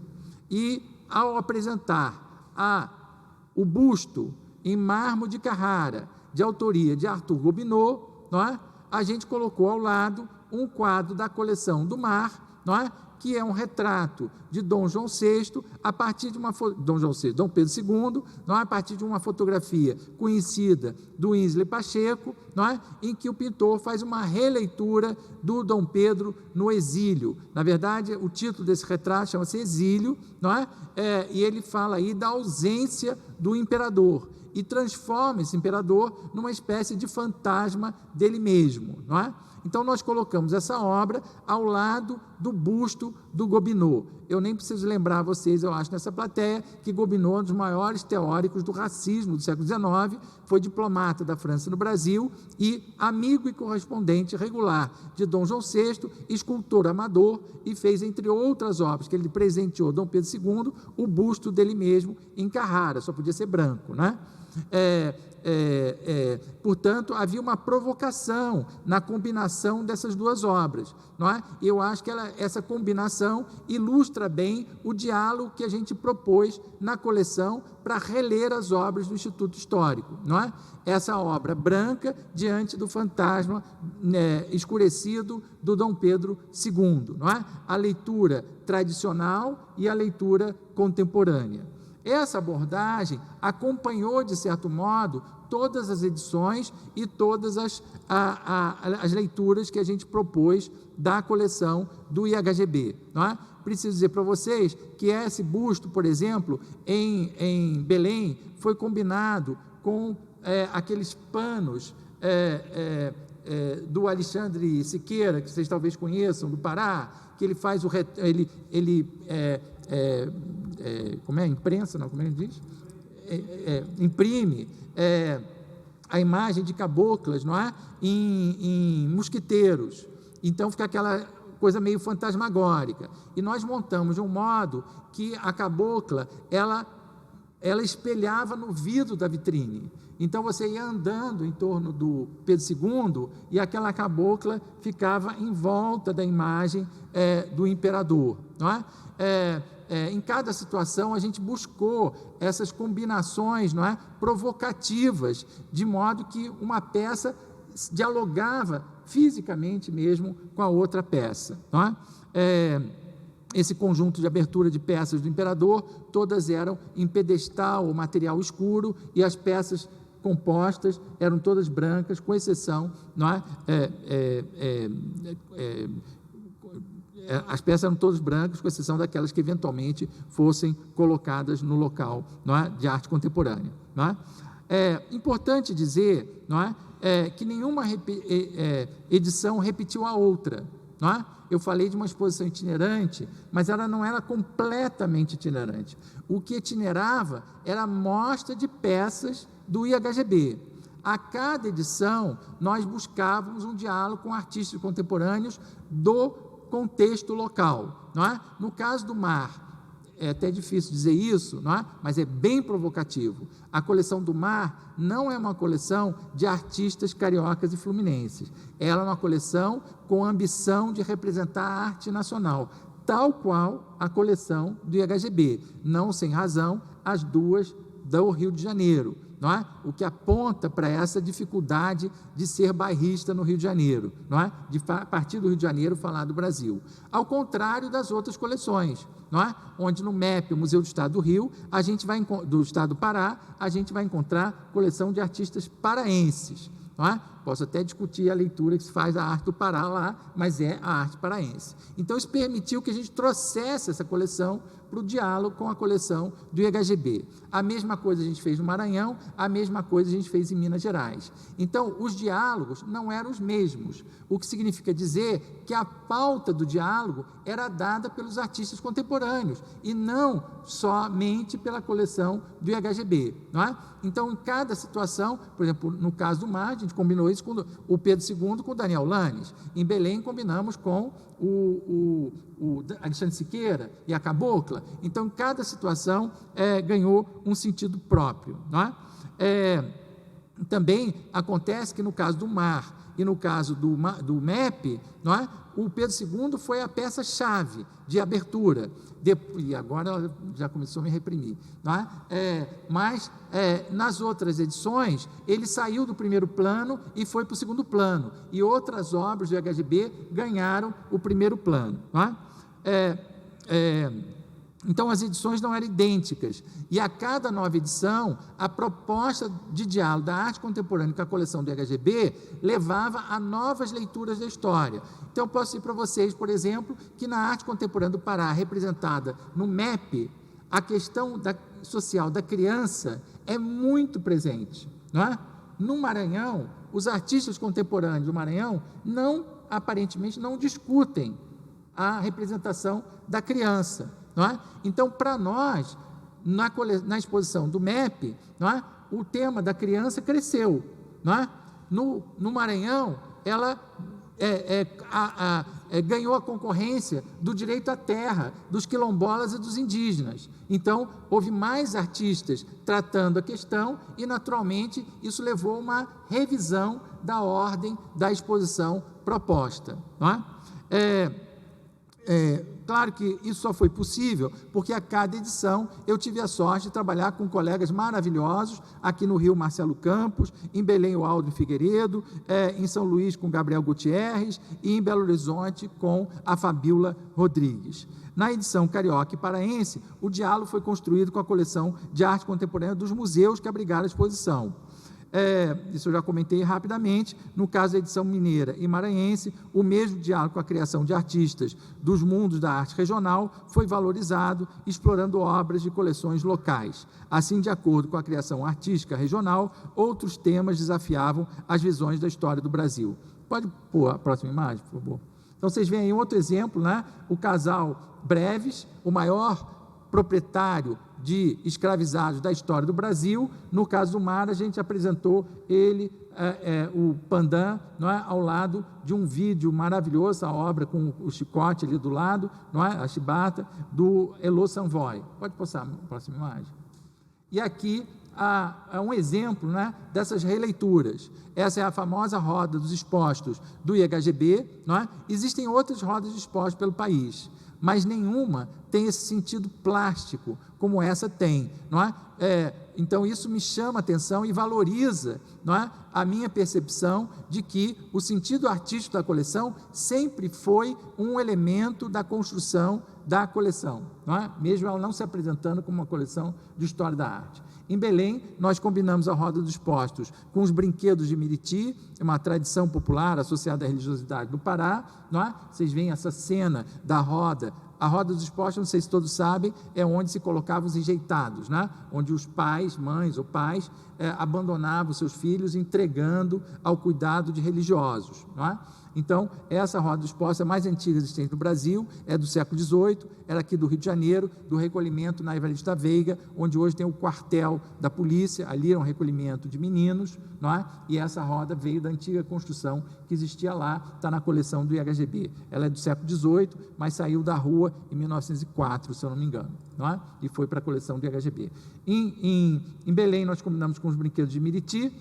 E, ao apresentar o busto em mármore de Carrara, de autoria de Arthur Gobineau, não é? A gente colocou ao lado um quadro da coleção do Mar, não é? Que é um retrato de Dom João VI, a partir de Dom Pedro II, não é? A partir de uma fotografia conhecida do Inslee Pacheco, não é? Em que o pintor faz uma releitura do Dom Pedro no exílio. Na verdade, o título desse retrato chama-se Exílio, não é? E ele fala aí da ausência do imperador e transforma esse imperador numa espécie de fantasma dele mesmo, não é? Então, nós colocamos essa obra ao lado do busto do Gobineau. Eu nem preciso lembrar a vocês, eu acho, nessa plateia, que Gobineau é um dos maiores teóricos do racismo do século XIX, foi diplomata da França no Brasil e amigo e correspondente regular de Dom João VI, escultor amador, e fez, entre outras obras, que ele presenteou Dom Pedro II, o busto dele mesmo em Carrara, só podia ser branco, né? Portanto, havia uma provocação na combinação dessas duas obras, não é? E eu acho que essa combinação ilustra bem o diálogo que a gente propôs na coleção para reler as obras do Instituto Histórico, não é? Essa obra branca diante do fantasma escurecido do Dom Pedro II, não é? A leitura tradicional e a leitura contemporânea. Essa abordagem acompanhou, de certo modo, todas as edições e todas as leituras que a gente propôs da coleção do IHGB, não é? Preciso dizer para vocês que esse busto, por exemplo, em Belém, foi combinado com aqueles panos do Alexandre Siqueira, que vocês talvez conheçam, do Pará, que ele faz como é? Imprensa, não? Como ele diz? Imprime a imagem de caboclas, não é? Em mosquiteiros. Então, fica aquela coisa meio fantasmagórica. E nós montamos de um modo que a cabocla, ela espelhava no vidro da vitrine. Então, você ia andando em torno do Pedro II e aquela cabocla ficava em volta da imagem do imperador, não é? Em cada situação, a gente buscou essas combinações, não é? Provocativas, de modo que uma peça dialogava fisicamente mesmo com a outra peça, não é? Esse conjunto de abertura de peças do imperador, todas eram em pedestal ou material escuro, e as peças compostas eram todas brancas, com exceção, não é? As peças eram todas brancas, com exceção daquelas que eventualmente fossem colocadas no local, não é? De arte contemporânea, não é? É importante dizer, não é? Que nenhuma edição repetiu a outra, não é? Eu falei de uma exposição itinerante, mas ela não era completamente itinerante. O que itinerava era a mostra de peças do IHGB. A cada edição, nós buscávamos um diálogo com artistas contemporâneos do contexto local, não é? No caso do mar, é até difícil dizer isso, não é? Mas é bem provocativo. A coleção do mar não é uma coleção de artistas cariocas e fluminenses. Ela é uma coleção com a ambição de representar a arte nacional, tal qual a coleção do IHGB, não sem razão as duas do Rio de Janeiro, não é? O que aponta para essa dificuldade de ser bairrista no Rio de Janeiro, não é? De partir do Rio de Janeiro falar do Brasil, ao contrário das outras coleções, não é? Onde no MEP, o Museu do Estado do Rio, do Estado do Pará, a gente vai encontrar coleção de artistas paraenses, não é? Posso até discutir a leitura que se faz da arte do Pará lá, mas é a arte paraense. Então, isso permitiu que a gente trouxesse essa coleção para o diálogo com a coleção do IHGB. A mesma coisa a gente fez no Maranhão, a mesma coisa a gente fez em Minas Gerais. Então, os diálogos não eram os mesmos, o que significa dizer que a pauta do diálogo era dada pelos artistas contemporâneos e não somente pela coleção do IHGB, não é? Então, em cada situação, por exemplo, no caso do mar, a gente combinou isso com o Pedro II com o Daniel Lanes. Em Belém, combinamos com o Alexandre Siqueira e a cabocla. Então, em cada situação, ganhou um sentido próprio, não é? Também acontece que no caso do mar e no caso do MEP, não é? O Pedro II foi a peça-chave de abertura, e agora ela já começou a me reprimir, não é? Mas nas outras edições, ele saiu do primeiro plano e foi para o segundo plano, e outras obras do IHGB ganharam o primeiro plano, não é? Então, as edições não eram idênticas, e a cada nova edição, a proposta de diálogo da arte contemporânea com a coleção do IHGB levava a novas leituras da história. Então, eu posso dizer para vocês, por exemplo, que na arte contemporânea do Pará, representada no MEP, a questão social da criança é muito presente, não é? No Maranhão, os artistas contemporâneos do Maranhão aparentemente não discutem a representação da criança, não é? Então, para nós, na exposição do MEP, não é? O tema da criança cresceu, não é? No Maranhão, ganhou a concorrência do direito à terra, dos quilombolas e dos indígenas. Então, houve mais artistas tratando a questão e, naturalmente, isso levou a uma revisão da ordem da exposição proposta. Não é? Claro que isso só foi possível porque a cada edição eu tive a sorte de trabalhar com colegas maravilhosos, aqui no Rio, Marcelo Campos, em Belém, o Aldo Figueiredo, em São Luís, com Gabriel Gutierrez, e em Belo Horizonte, com a Fabíola Rodrigues. Na edição carioca e paraense, o diálogo foi construído com a coleção de arte contemporânea dos museus que abrigaram a exposição. Isso eu já comentei rapidamente. No caso da edição mineira e maranhense, o mesmo diálogo com a criação de artistas dos mundos da arte regional foi valorizado, explorando obras de coleções locais. Assim, de acordo com a criação artística regional, outros temas desafiavam as visões da história do Brasil. Pode pôr a próxima imagem, por favor? Então, vocês veem aí outro exemplo, né? O casal Breves, o maior proprietário de escravizados da história do Brasil. No caso do Mar, a gente apresentou ele, o Pandan, não é? Ao lado de um vídeo maravilhoso, a obra com o chicote ali do lado, não é? A chibata, do Elo Sanvoy. Pode passar a próxima imagem. E aqui há um exemplo, né, dessas releituras. Essa é a famosa roda dos expostos do IHGB. Não é? Existem outras rodas de expostos pelo país, mas nenhuma tem esse sentido plástico como essa tem, não é? Então isso me chama a atenção e valoriza, não é, a minha percepção de que o sentido artístico da coleção sempre foi um elemento da construção da coleção, não é? Mesmo ela não se apresentando como uma coleção de história da arte. Em Belém, nós combinamos a roda dos expostos com os brinquedos de Miriti, uma tradição popular associada à religiosidade do Pará, não é? Vocês veem essa cena da roda. A roda dos expostos, não sei se todos sabem, é onde se colocavam os enjeitados, né? Onde os pais, mães ou pais, abandonavam seus filhos entregando ao cuidado de religiosos, não é? Então, essa roda dos expostos é a mais antiga existente no Brasil, é do século XVIII, era aqui do Rio de Janeiro, do recolhimento na Evarista Veiga, onde hoje tem o quartel da polícia. Ali era um recolhimento de meninos, não é? E essa roda veio da antiga construção que existia lá, está na coleção do IHGB. Ela é do século XVIII, mas saiu da rua em 1904, se eu não me engano, não é? E foi para a coleção do IHGB. Em Belém, nós combinamos com os brinquedos de Miriti,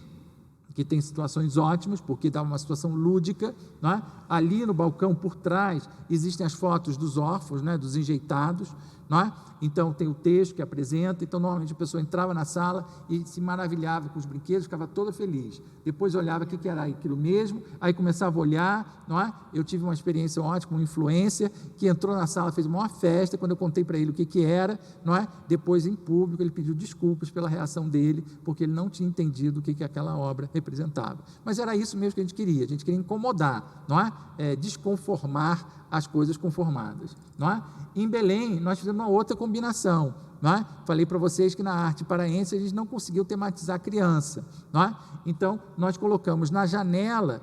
que tem situações ótimas, porque dá uma situação lúdica, não é? Ali no balcão, por trás, existem as fotos dos órfãos, né, dos enjeitados, não é? Então, tem o texto que apresenta. Então, normalmente, a pessoa entrava na sala e se maravilhava com os brinquedos, ficava toda feliz. Depois, olhava o que era aquilo mesmo, aí começava a olhar, não é? Eu tive uma experiência ótima, uma influência, que entrou na sala, fez uma festa. Quando eu contei para ele o que era, não é? Depois, em público, ele pediu desculpas pela reação dele, porque ele não tinha entendido o que aquela obra representava. Mas era isso mesmo que a gente queria incomodar, não é? Desconformar as coisas conformadas, não é? Em Belém, nós fizemos uma outra combinação, não é? Falei para vocês que na arte paraense a gente não conseguiu tematizar a criança, não é? Então, nós colocamos na janela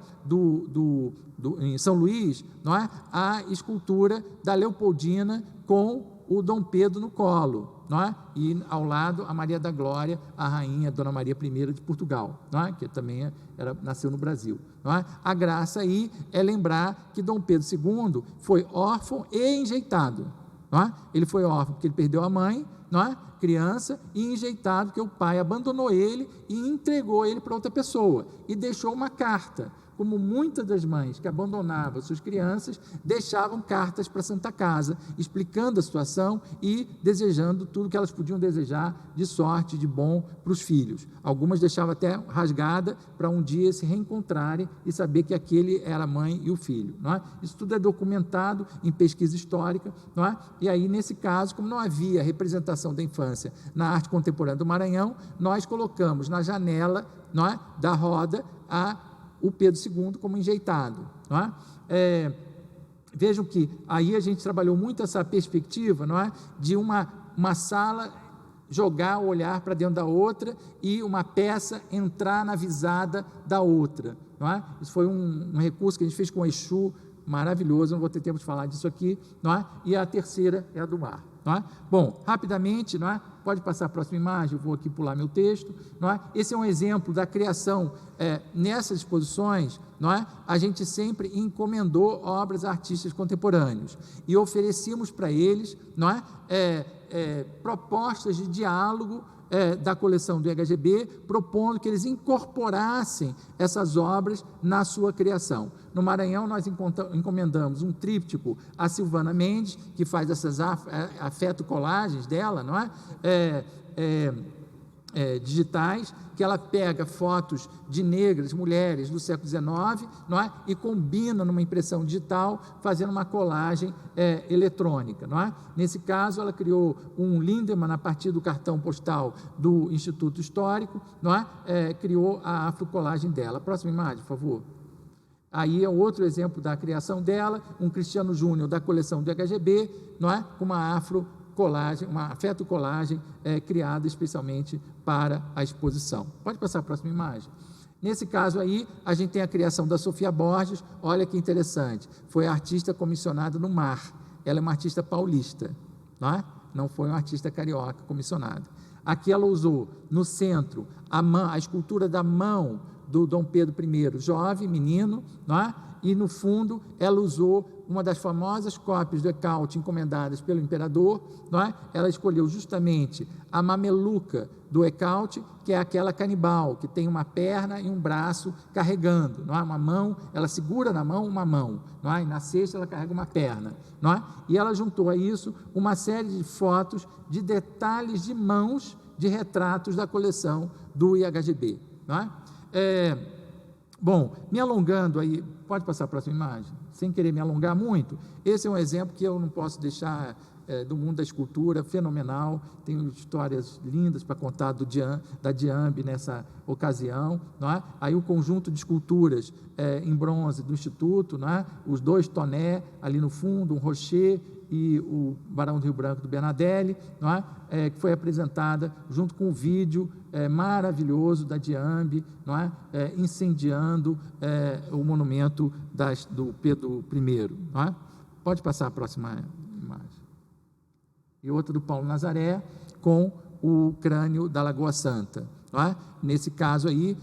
em São Luís, não é? A escultura da Leopoldina com o Dom Pedro no colo, não é? E ao lado a Maria da Glória, a rainha Dona Maria I de Portugal, não é? Que também nasceu no Brasil, não é? A graça aí é lembrar que Dom Pedro II foi órfão e enjeitado, não é? Ele foi órfão porque ele perdeu a mãe, não é? Criança, e enjeitado porque o pai abandonou ele e entregou ele para outra pessoa e deixou uma carta. Como muitas das mães que abandonavam suas crianças, deixavam cartas para a Santa Casa, explicando a situação e desejando tudo que elas podiam desejar de sorte, de bom para os filhos. Algumas deixavam até rasgada para um dia se reencontrarem e saber que aquele era a mãe e o filho, não é? Isso tudo é documentado em pesquisa histórica, não é? E aí, nesse caso, como não havia representação da infância na arte contemporânea do Maranhão, nós colocamos na janela, não é, da roda o Pedro II como enjeitado, não é? Vejam que aí a gente trabalhou muito essa perspectiva, não é? De uma sala jogar o olhar para dentro da outra e uma peça entrar na visada da outra, não é? Isso foi um recurso que a gente fez com o Exu, maravilhoso, não vou ter tempo de falar disso aqui, não é? E a terceira é a do mar. não é? Bom, rapidamente, não é? Pode passar a próxima imagem, eu vou aqui pular meu texto, não é? Esse é um exemplo da criação, nessas exposições, não é? A gente sempre encomendou obras a artistas contemporâneos e oferecíamos para eles, não é? Propostas de diálogo da coleção do IHGB, propondo que eles incorporassem essas obras na sua criação. No Maranhão, nós encomendamos um tríptico a Silvana Mendes, que faz essas afeto-colagens dela, não é? Digitais, que ela pega fotos de negras, mulheres do século XIX, não é? E combina numa impressão digital, fazendo uma colagem eletrônica, não é? Nesse caso, ela criou um Lindemann a partir do cartão postal do Instituto Histórico, não é? Criou a afrocolagem dela. Próxima imagem, por favor. Aí é outro exemplo da criação dela, um Cristiano Júnior da coleção do IHGB, não é? Com uma afrocolagem, uma afeto-colagem criada especialmente para a exposição. Pode passar a próxima imagem. Nesse caso aí, a gente tem a criação da Sofia Borges, olha que interessante, foi a artista comissionada no Mar, ela é uma artista paulista, não é? Não foi uma artista carioca comissionada. Aqui ela usou no centro a escultura da mão do Dom Pedro I, jovem, menino, não é? E no fundo ela usou uma das famosas cópias do Ecaute encomendadas pelo imperador, não é? Ela escolheu justamente a mameluca do Ecaute, que é aquela canibal, que tem uma perna e um braço carregando, não é? Uma mão, ela segura na mão uma mão, não é? E na cesta ela carrega uma perna, não é? E ela juntou a isso uma série de fotos de detalhes de mãos de retratos da coleção do IHGB, não é? Bom, me alongando aí, pode passar a próxima imagem, sem querer me alongar muito, esse é um exemplo que eu não posso deixar do mundo da escultura, fenomenal, tenho histórias lindas para contar da Diambe nessa ocasião, não é? Aí o conjunto de esculturas em bronze do Instituto, não é? Os dois Toné ali no fundo, um Rocher e o Barão do Rio Branco do Bernadelli, não é? Que foi apresentada junto com o vídeo maravilhoso da Diambe, não é? Incendiando o monumento do Pedro I, não é? Pode passar a próxima imagem. E outra do Paulo Nazaré com o crânio da Lagoa Santa, não é? Nesse caso aí,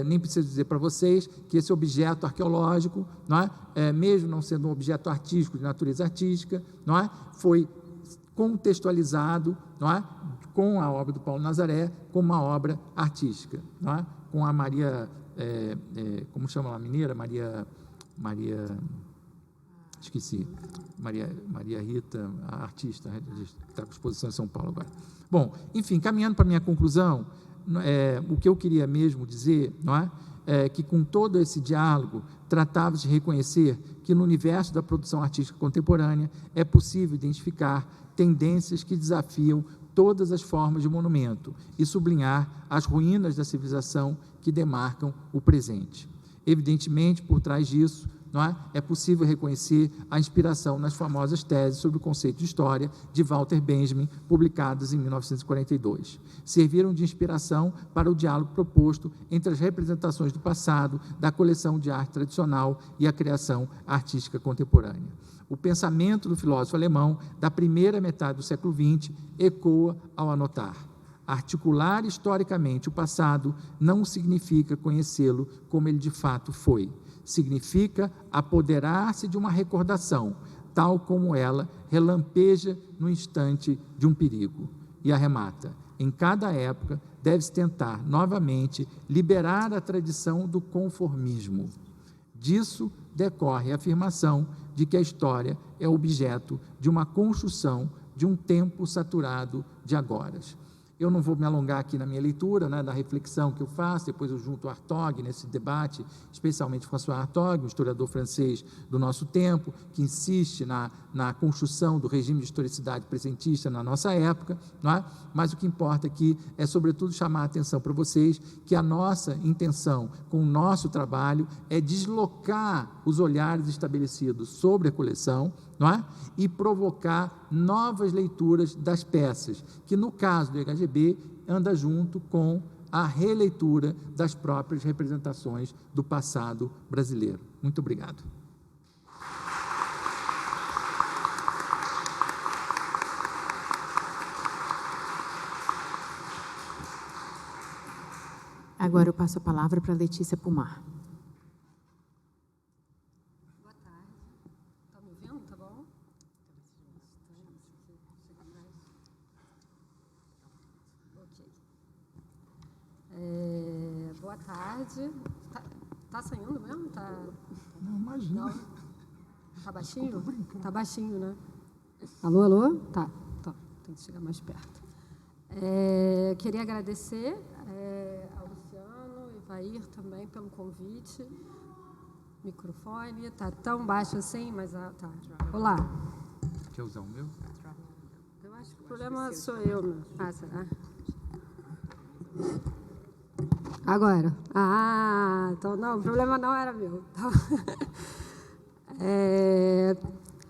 nem preciso dizer para vocês que esse objeto arqueológico, não é? Mesmo não sendo um objeto artístico, de natureza artística, não é? Foi contextualizado, não é? Com a obra do Paulo Nazaré, como uma obra artística, não é? Com a Maria, como chama ela, mineira? Maria, esqueci, Maria Rita, a artista, está com exposição em São Paulo agora. Bom, enfim, caminhando para a minha conclusão, o que eu queria mesmo dizer, não é? Que com todo esse diálogo, tratava de reconhecer que no universo da produção artística contemporânea é possível identificar tendências que desafiam todas as formas de monumento e sublinhar as ruínas da civilização que demarcam o presente. Evidentemente, por trás disso, não é possível reconhecer a inspiração nas famosas teses sobre o conceito de história de Walter Benjamin, publicadas em 1942. Serviram de inspiração para o diálogo proposto entre as representações do passado, da coleção de arte tradicional e a criação artística contemporânea. O pensamento do filósofo alemão da primeira metade do século XX ecoa ao anotar: articular historicamente o passado não significa conhecê-lo como ele de fato foi. Significa apoderar-se de uma recordação, tal como ela relampeja no instante de um perigo. E arremata: em cada época deve-se tentar novamente liberar a tradição do conformismo. Disso decorre a afirmação de que a história é objeto de uma construção de um tempo saturado de agoras. Eu não vou me alongar aqui na minha leitura, né, da reflexão que eu faço, depois eu junto o Hartog nesse debate, especialmente François Hartog, um historiador francês do nosso tempo, que insiste na construção do regime de historicidade presentista na nossa época, não é? Mas o que importa aqui é, sobretudo, chamar a atenção para vocês que a nossa intenção com o nosso trabalho é deslocar os olhares estabelecidos sobre a coleção, não é? E provocar novas leituras das peças, que no caso do IHGB anda junto com a releitura das próprias representações do passado brasileiro. Muito obrigado. Agora eu passo a palavra para a Letícia Pumar. Boa tarde. Está me ouvindo? Tá bom? Ok. Boa tarde. Tá saindo mesmo? Não, imagina. Não? Tá baixinho? Tá baixinho, né? Alô, alô? Tá. Tem que chegar mais perto. Queria agradecer ao Luciano e Vair também pelo convite. Microfone, tá tão baixo assim, mas tá. Olá. Quer usar o meu? Eu acho que o problema sou eu, meu. Ah, será? Agora. Então não, o problema não era meu.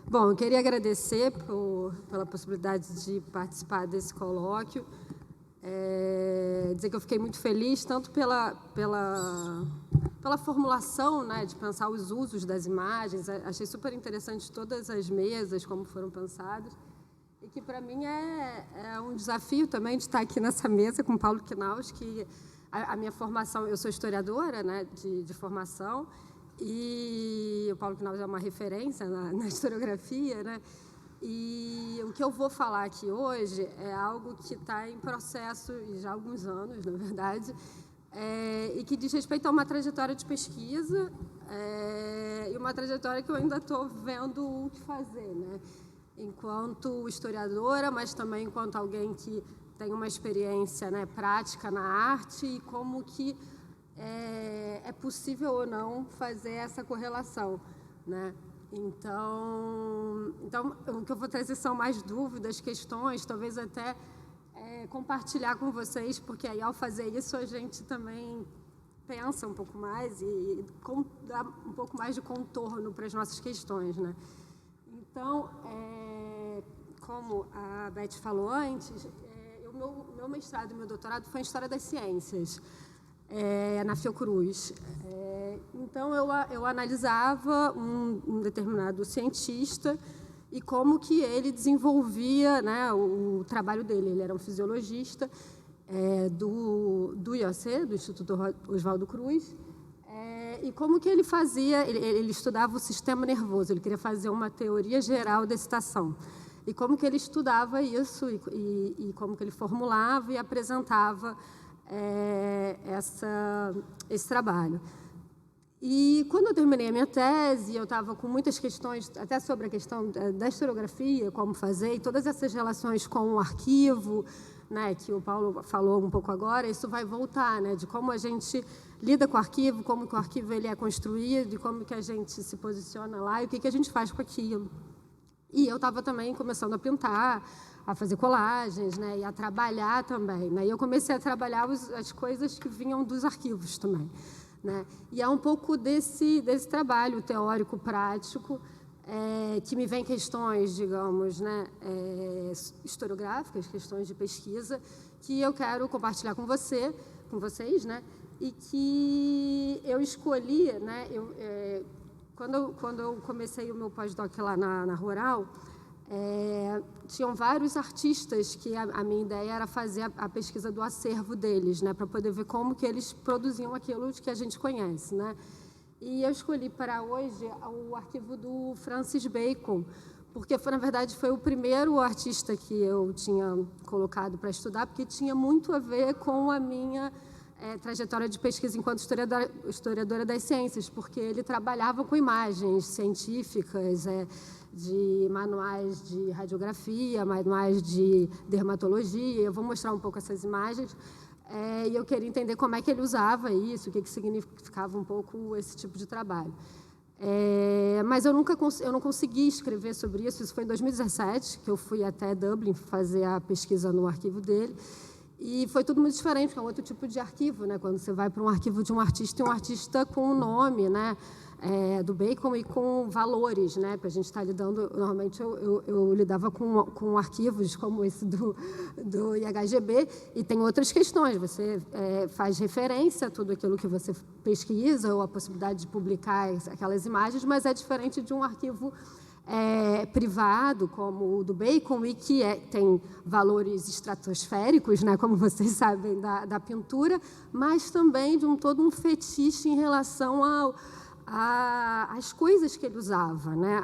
Bom, eu queria agradecer pela possibilidade de participar desse colóquio. Dizer que eu fiquei muito feliz, tanto pela formulação, né, de pensar os usos das imagens. Achei super interessante todas as mesas, como foram pensadas. E que, para mim, é um desafio também de estar aqui nessa mesa com o Paulo Knaus, que a minha formação, eu sou historiadora, né, de formação, e o Paulo Knaus é uma referência na historiografia, né? E o que eu vou falar aqui hoje é algo que está em processo, e já há alguns anos, na verdade, e que diz respeito a uma trajetória de pesquisa e uma trajetória que eu ainda estou vendo o que fazer, né? Enquanto historiadora, mas também enquanto alguém que tem uma experiência, né, prática na arte e como que é possível ou não fazer essa correlação, né? Então, o que eu vou trazer são mais dúvidas, questões, talvez até compartilhar com vocês, porque aí, ao fazer isso, a gente também pensa um pouco mais e dá um pouco mais de contorno para as nossas questões, né? Então, como a Beth falou antes, meu mestrado e meu doutorado foi em História das Ciências, na Fiocruz. Então, eu analisava um determinado cientista e como que ele desenvolvia, né, o trabalho dele. Ele era um fisiologista do IOC, do Instituto Oswaldo Cruz, e como que ele fazia, ele estudava o sistema nervoso, ele queria fazer uma teoria geral da excitação. E como que ele estudava isso e como que ele formulava e apresentava esse trabalho. E quando eu terminei a minha tese, eu estava com muitas questões, até sobre a questão da historiografia, como fazer, e todas essas relações com o arquivo, né, que o Paulo falou um pouco agora, isso vai voltar, né, de como a gente lida com o arquivo, como que o arquivo ele é construído, e como que a gente se posiciona lá, e o que a gente faz com aquilo. E eu estava também começando a pintar, a fazer colagens, né, e a trabalhar também, né, e eu comecei a trabalhar as coisas que vinham dos arquivos também, né, e é um pouco desse trabalho teórico prático que me vem questões, digamos, né, historiográficas, questões de pesquisa, que eu quero compartilhar com vocês, né, e que eu escolhi, né, quando eu comecei o meu pós-doc lá na Rural, tinham vários artistas que a minha ideia era fazer a pesquisa do acervo deles, né, para poder ver como que eles produziam aquilo que a gente conhece, né. E eu escolhi para hoje o arquivo do Francis Bacon, porque, na verdade, foi o primeiro artista que eu tinha colocado para estudar, porque tinha muito a ver com a minha trajetória de pesquisa enquanto historiadora das ciências, porque ele trabalhava com imagens científicas, de manuais de radiografia, manuais de dermatologia. Eu vou mostrar um pouco essas imagens. E eu queria entender como é que ele usava isso, o que significava um pouco esse tipo de trabalho. Mas eu não consegui escrever sobre isso. Isso foi em 2017, que eu fui até Dublin fazer a pesquisa no arquivo dele. E foi tudo muito diferente, porque é um outro tipo de arquivo, né? Quando você vai para um arquivo de um artista, e um artista com o nome, né, do Bacon e com valores, né? Porque a gente está lidando, normalmente eu lidava com arquivos como esse do IHGB, e tem outras questões. Você faz referência a tudo aquilo que você pesquisa, ou a possibilidade de publicar aquelas imagens, mas é diferente de um arquivo privado, como o do Bacon, e que tem valores estratosféricos, né, como vocês sabem, da pintura, mas também de todo um fetiche em relação às coisas que ele usava, né,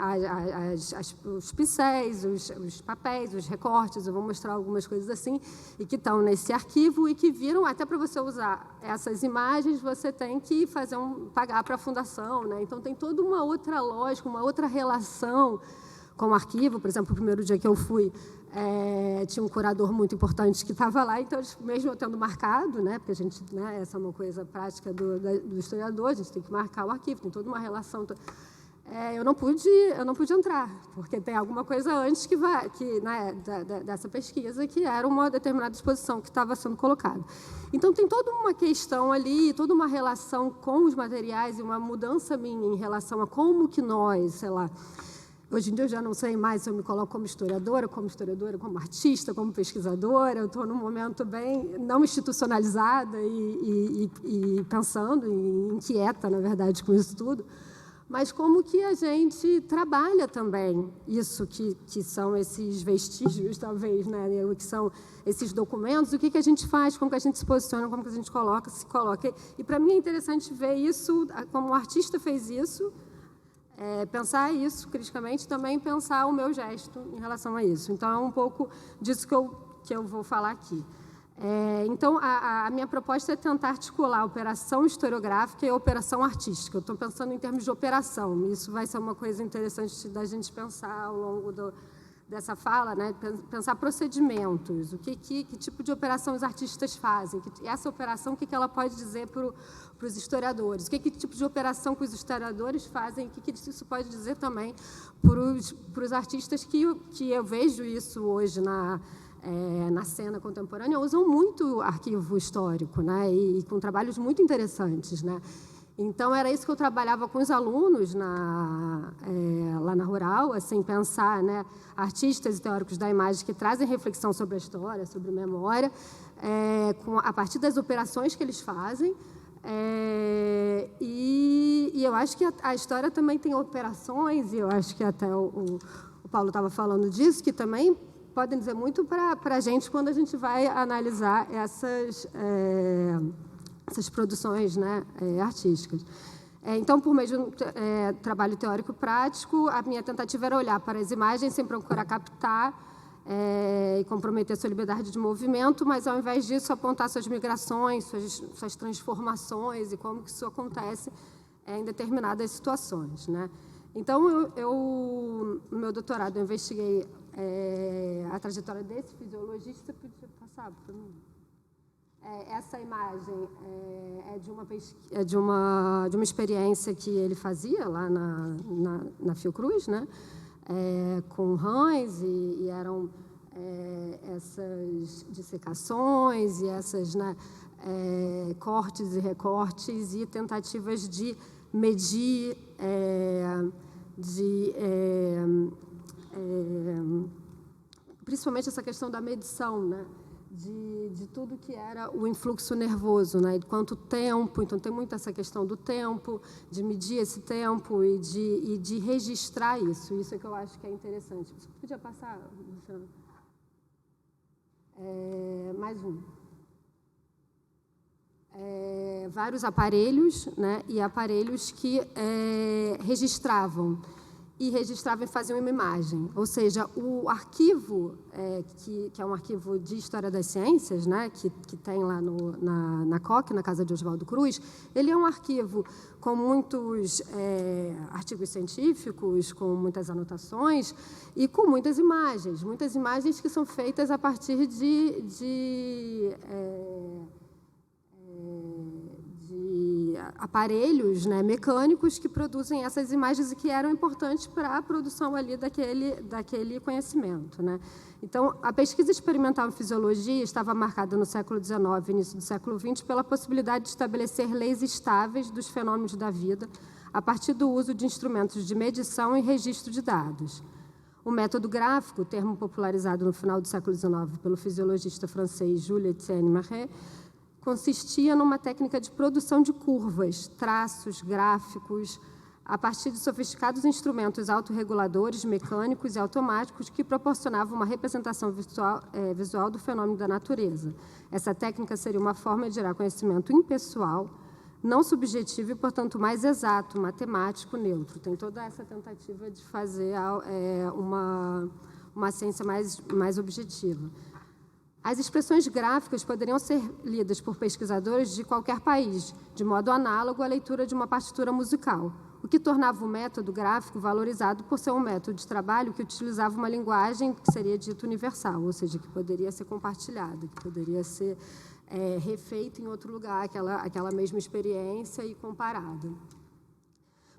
os pincéis, os papéis, os recortes. Eu vou mostrar algumas coisas assim, e que estão nesse arquivo, e que viram, até para você usar essas imagens, você tem que pagar para a fundação, né? Então, tem toda uma outra lógica, uma outra relação com o arquivo. Por exemplo, o primeiro dia que eu fui, tinha um curador muito importante que estava lá, então, mesmo eu tendo marcado, né, porque a gente, né, essa é uma coisa prática do historiador, a gente tem que marcar o arquivo, tem toda uma relação. Eu não pude entrar, porque tem alguma coisa antes né, dessa pesquisa, que era uma determinada exposição que estava sendo colocada. Então, tem toda uma questão ali, toda uma relação com os materiais, e uma mudança minha em relação a como que nós, sei lá, hoje em dia eu já não sei mais se eu me coloco como historiadora, como artista, como pesquisadora. Eu estou num momento bem não institucionalizada e pensando, e inquieta, na verdade, com isso tudo. Mas como que a gente trabalha também isso que são esses vestígios, talvez, né? Que são esses documentos, o que a gente faz, como que a gente se posiciona, como que a gente se coloca. E, para mim, é interessante ver isso, como o artista fez isso, pensar isso criticamente, também pensar o meu gesto em relação a isso. Então, é um pouco disso que eu vou falar aqui. Então, a minha proposta é tentar articular a operação historiográfica e a operação artística. Eu estou pensando em termos de operação. Isso vai ser uma coisa interessante da gente pensar ao longo dessa fala, né? Pensar procedimentos, que tipo de operação os artistas fazem, essa operação, o que ela pode dizer para os historiadores, que tipo de operação que os historiadores fazem, o que isso pode dizer também para os artistas que eu vejo isso hoje na cena contemporânea, usam muito arquivo histórico, né? E com trabalhos muito interessantes, né? Então, era isso que eu trabalhava com os alunos lá na Rural, assim, pensar, né, artistas e teóricos da imagem que trazem reflexão sobre a história, sobre memória, a partir das operações que eles fazem. E eu acho que a história também tem operações, e eu acho que até o Paulo estava falando disso, que também podem dizer muito para a gente quando a gente vai analisar essas produções, né, artísticas. Então, por meio de um trabalho teórico prático, a minha tentativa era olhar para as imagens sem procurar captar e comprometer sua liberdade de movimento, mas, ao invés disso, apontar suas migrações, suas transformações e como que isso acontece em determinadas situações, né? Então, no meu doutorado, eu investiguei a trajetória desse fisiologista. Podia passar para mim? Essa imagem é de uma experiência que ele fazia lá na Fiocruz, né? Com rãs, e eram essas dissecações e essas, né, cortes e recortes e tentativas de medir, principalmente essa questão da medição, né? De tudo que era o influxo nervoso, né? E quanto tempo. Então, tem muito essa questão do tempo, de medir esse tempo e de registrar isso. Isso é que eu acho que é interessante. Você podia passar, Luciano? Mais um. Vários aparelhos, né? E aparelhos que registravam e faziam uma imagem. Ou seja, o arquivo, que é um arquivo de História das Ciências, né, que tem lá na COC, na Casa de Oswaldo Cruz, ele é um arquivo com muitos artigos científicos, com muitas anotações e com muitas imagens que são feitas a partir de aparelhos, né, mecânicos que produzem essas imagens e que eram importantes para a produção ali daquele conhecimento, né? Então, a pesquisa experimental em fisiologia estava marcada no século XIX e início do século XX pela possibilidade de estabelecer leis estáveis dos fenômenos da vida a partir do uso de instrumentos de medição e registro de dados. O método gráfico, termo popularizado no final do século XIX pelo fisiologista francês Jules-Étienne Marey, consistia numa técnica de produção de curvas, traços, gráficos, a partir de sofisticados instrumentos autorreguladores, mecânicos e automáticos que proporcionavam uma representação visual do fenômeno da natureza. Essa técnica seria uma forma de gerar conhecimento impessoal, não subjetivo e, portanto, mais exato, matemático, neutro. Tem toda essa tentativa de fazer uma ciência mais objetiva. As expressões gráficas poderiam ser lidas por pesquisadores de qualquer país, de modo análogo à leitura de uma partitura musical, o que tornava o método gráfico valorizado por ser um método de trabalho que utilizava uma linguagem que seria dita universal, ou seja, que poderia ser compartilhada, que poderia ser refeita em outro lugar, aquela mesma experiência e comparada.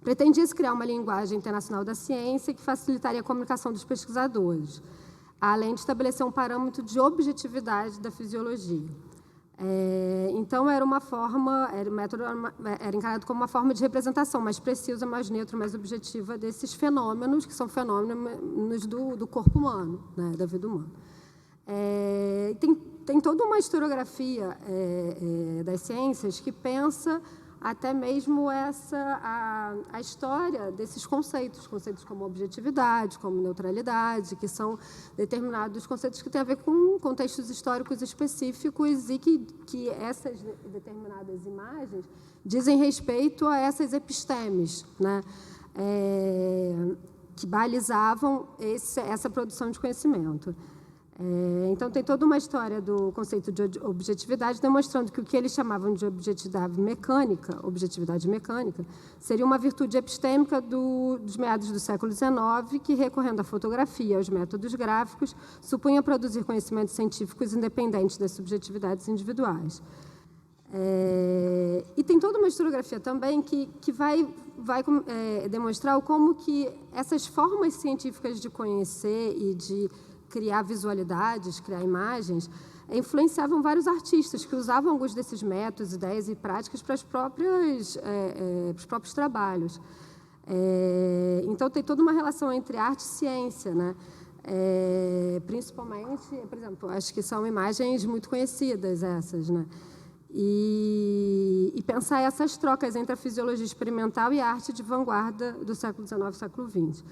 Pretendia-se criar uma linguagem internacional da ciência que facilitaria a comunicação dos pesquisadores, além de estabelecer um parâmetro de objetividade da fisiologia. Então, o método era encarado como uma forma de representação mais precisa, mais neutra, mais objetiva desses fenômenos, que são fenômenos do corpo humano, né, da vida humana. Tem toda uma historiografia das ciências que pensa até mesmo a história desses conceitos como objetividade, como neutralidade, que são determinados conceitos que têm a ver com contextos históricos específicos e que essas determinadas imagens dizem respeito a essas epistemes, né, que balizavam essa produção de conhecimento. Então, tem toda uma história do conceito de objetividade, demonstrando que o que eles chamavam de objetividade mecânica, seria uma virtude epistêmica dos meados do século XIX, que, recorrendo à fotografia e aos métodos gráficos, supunha produzir conhecimentos científicos independentes das subjetividades individuais. E tem toda uma historiografia também que vai demonstrar como que essas formas científicas de conhecer e de criar visualidades, criar imagens, influenciavam vários artistas que usavam alguns desses métodos, ideias e práticas para os próprios trabalhos. Então, tem toda uma relação entre arte e ciência, né? Principalmente, por exemplo, acho que são imagens muito conhecidas essas, né? E pensar essas trocas entre a fisiologia experimental e a arte de vanguarda do século XIX e século XX.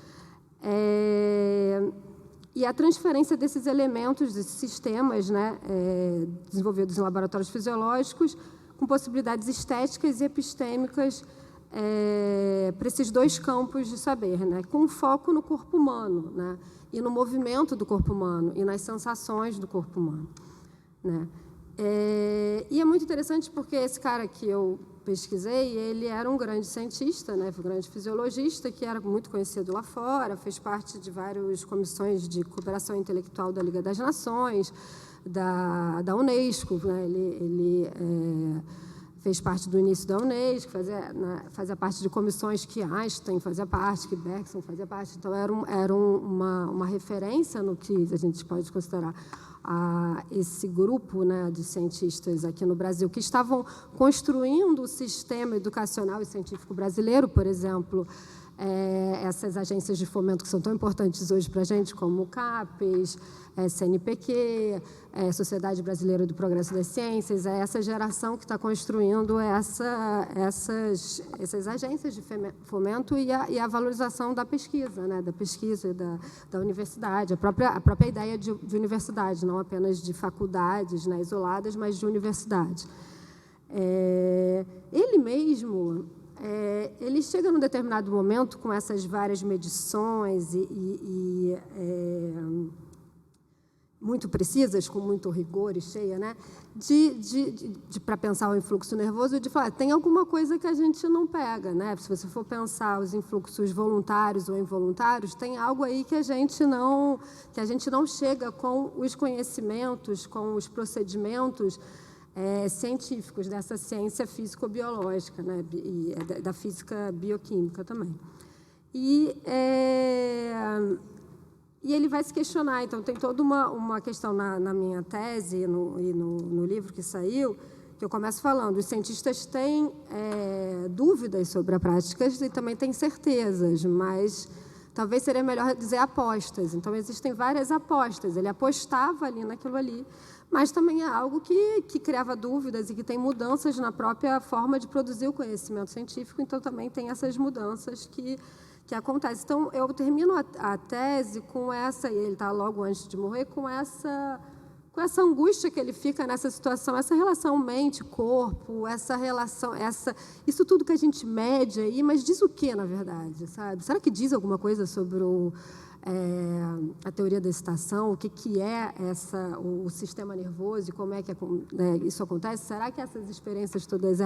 E a transferência desses elementos, desses sistemas, né, desenvolvidos em laboratórios fisiológicos, com possibilidades estéticas e epistêmicas para esses dois campos de saber, né, com foco no corpo humano, né, e no movimento do corpo humano, e nas sensações do corpo humano, né. E é muito interessante porque esse cara que eu pesquisei, ele era um grande cientista, né, um grande fisiologista, que era muito conhecido lá fora, fez parte de várias comissões de cooperação intelectual da Liga das Nações, da Unesco, né, ele fez parte do início da Unesco, fazia parte de comissões que Einstein fazia parte, que Bergson fazia parte, então era uma referência no que a gente pode considerar esse grupo, né, de cientistas aqui no Brasil que estavam construindo o sistema educacional e científico brasileiro, por exemplo, essas agências de fomento que são tão importantes hoje para a gente, como o CAPES, CNPq, Sociedade Brasileira do Progresso das Ciências, essa geração que está construindo essas agências de fomento e a valorização da pesquisa, né, da pesquisa da universidade, a própria ideia de universidade, não apenas de faculdades, né, isoladas, mas de universidade. Ele mesmo... ele chega num determinado momento com essas várias medições muito precisas, com muito rigor e cheia, né, para pensar o influxo nervoso, de falar, tem alguma coisa que a gente não pega, né? Se você for pensar os influxos voluntários ou involuntários, tem algo aí que a gente não chega com os conhecimentos, com os procedimentos científicos dessa ciência físico-biológica, né, e da física bioquímica também. E ele vai se questionar. Então, tem toda uma questão na minha tese e no livro que saiu, que eu começo falando, os cientistas têm dúvidas sobre a prática e também têm certezas, mas talvez seria melhor dizer apostas. Então, existem várias apostas. Ele apostava ali naquilo ali, mas também é algo que criava dúvidas e que tem mudanças na própria forma de produzir o conhecimento científico, então também tem essas mudanças que acontecem. Então, eu termino a tese com essa, e ele está logo antes de morrer, com essa angústia que ele fica nessa situação, essa relação mente-corpo, essa relação, isso tudo que a gente mede aí, mas diz o quê, na verdade, sabe? Será que diz alguma coisa sobre a teoria da excitação, o que é o sistema nervoso e como é que isso acontece? Será que essas experiências todas,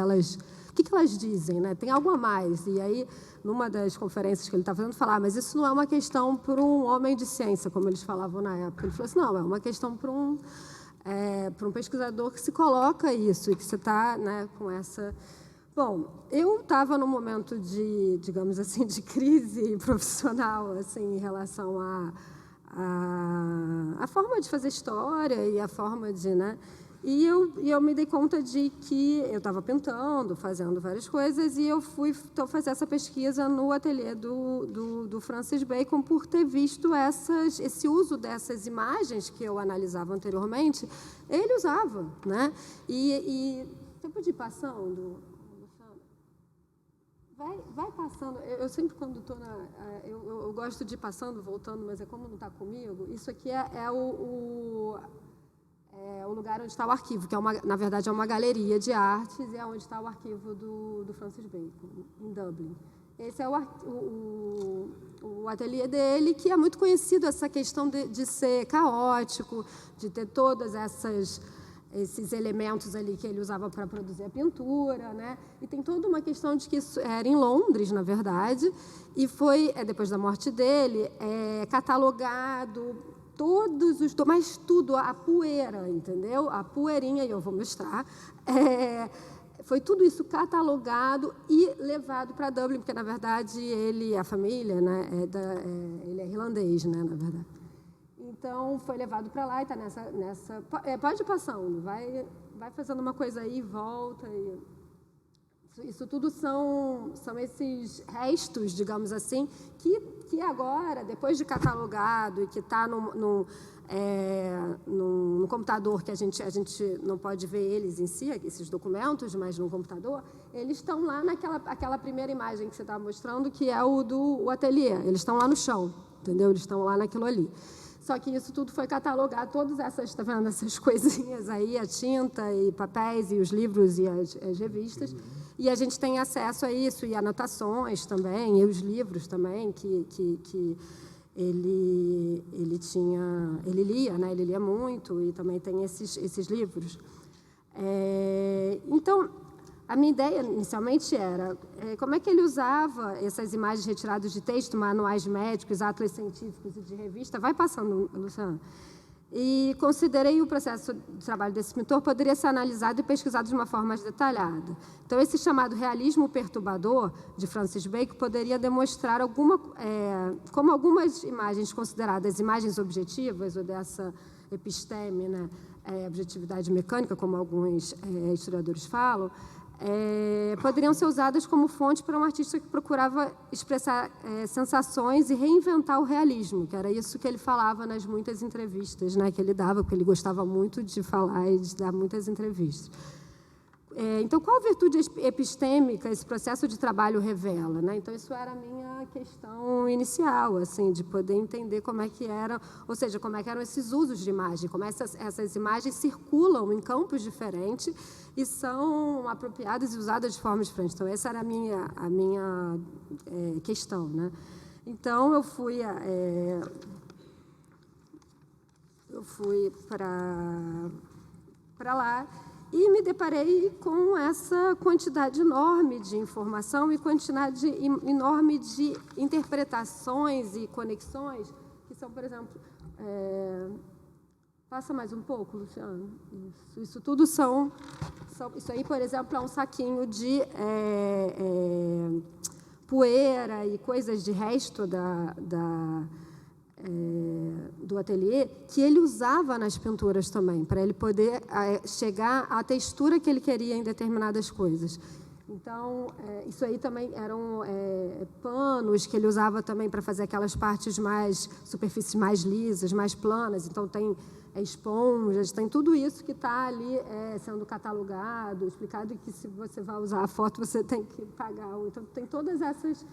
o que elas dizem? Né? Tem algo a mais? E aí, numa das conferências que ele está fazendo, falar, mas isso não é uma questão para um homem de ciência, como eles falavam na época. Ele falou assim, não, é uma questão para um pesquisador que se coloca isso e que você está, né, com essa... Bom, eu estava num momento de, digamos assim, de crise profissional, assim, em relação à forma de fazer história e a forma de, né? E eu me dei conta de que eu estava pintando, fazendo várias coisas, e eu fui fazer essa pesquisa no ateliê do Francis Bacon por ter visto esse uso dessas imagens que eu analisava anteriormente, ele usava, né? E tempo de passando... Vai passando. Eu sempre, quando estou eu gosto de ir passando, voltando, mas é como não está comigo. Isso aqui é o lugar onde está o arquivo, que na verdade é uma galeria de artes, e é onde está o arquivo do Francis Bacon, em Dublin. Esse é o ateliê dele, que é muito conhecido, essa questão de ser caótico, de ter todas esses elementos ali que ele usava para produzir a pintura, né? E tem toda uma questão de que isso era em Londres, na verdade, e foi, depois da morte dele, catalogado mas tudo, a poeira, entendeu? A poeirinha, e eu vou mostrar, foi tudo isso catalogado e levado para Dublin, porque, na verdade, a família, né, ele é irlandês, né, na verdade. Então, foi levado para lá e está nessa... pode ir passando, vai fazendo uma coisa aí, volta. Isso tudo são esses restos, digamos assim, que agora, depois de catalogado e que está num computador, que a gente não pode ver eles em si, esses documentos, mas no computador, eles estão lá naquela primeira imagem que você estava mostrando, que é o ateliê. Eles estão lá no chão, entendeu? Eles estão lá naquilo ali. Só que isso tudo foi catalogado, todas essas, tá vendo, essas coisinhas aí, a tinta e papéis e os livros e as revistas, e a gente tem acesso a isso, e anotações também, e os livros também, que ele lia, né? Ele lia muito, e também tem esses livros. Então, a minha ideia, inicialmente, era como é que ele usava essas imagens retiradas de texto, manuais médicos, atlas científicos e de revista. Vai passando, Luciana. E considerei o processo de trabalho desse pintor poderia ser analisado e pesquisado de uma forma mais detalhada. Então, esse chamado realismo perturbador de Francis Bacon poderia demonstrar como algumas imagens consideradas imagens objetivas, ou dessa episteme, né, objetividade mecânica, como alguns historiadores falam, poderiam ser usadas como fonte para um artista que procurava expressar sensações e reinventar o realismo, que era isso que ele falava nas muitas entrevistas, né, que ele dava, porque ele gostava muito de falar e de dar muitas entrevistas. Então, qual virtude epistêmica esse processo de trabalho revela? Né? Então, isso era a minha questão inicial, assim, de poder entender como é que eram, ou seja, como é que eram esses usos de imagem, como essas imagens circulam em campos diferentes e são apropriadas e usadas de forma diferente. Então, essa era a minha questão. Né? Então, eu fui para lá, e me deparei com essa quantidade enorme de informação e quantidade enorme de interpretações e conexões, que são, por exemplo... Passa mais um pouco, Luciano. Isso tudo são... Isso aí, por exemplo, é um saquinho de poeira e coisas de resto do ateliê, que ele usava nas pinturas também, para ele poder chegar à textura que ele queria em determinadas coisas. Então, isso aí também eram panos que ele usava também para fazer aquelas partes superfícies mais lisas, mais planas. Então, tem esponjas, tem tudo isso que está ali sendo catalogado, explicado, e que se você vai usar a foto, você tem que pagar. Então, tem todas essas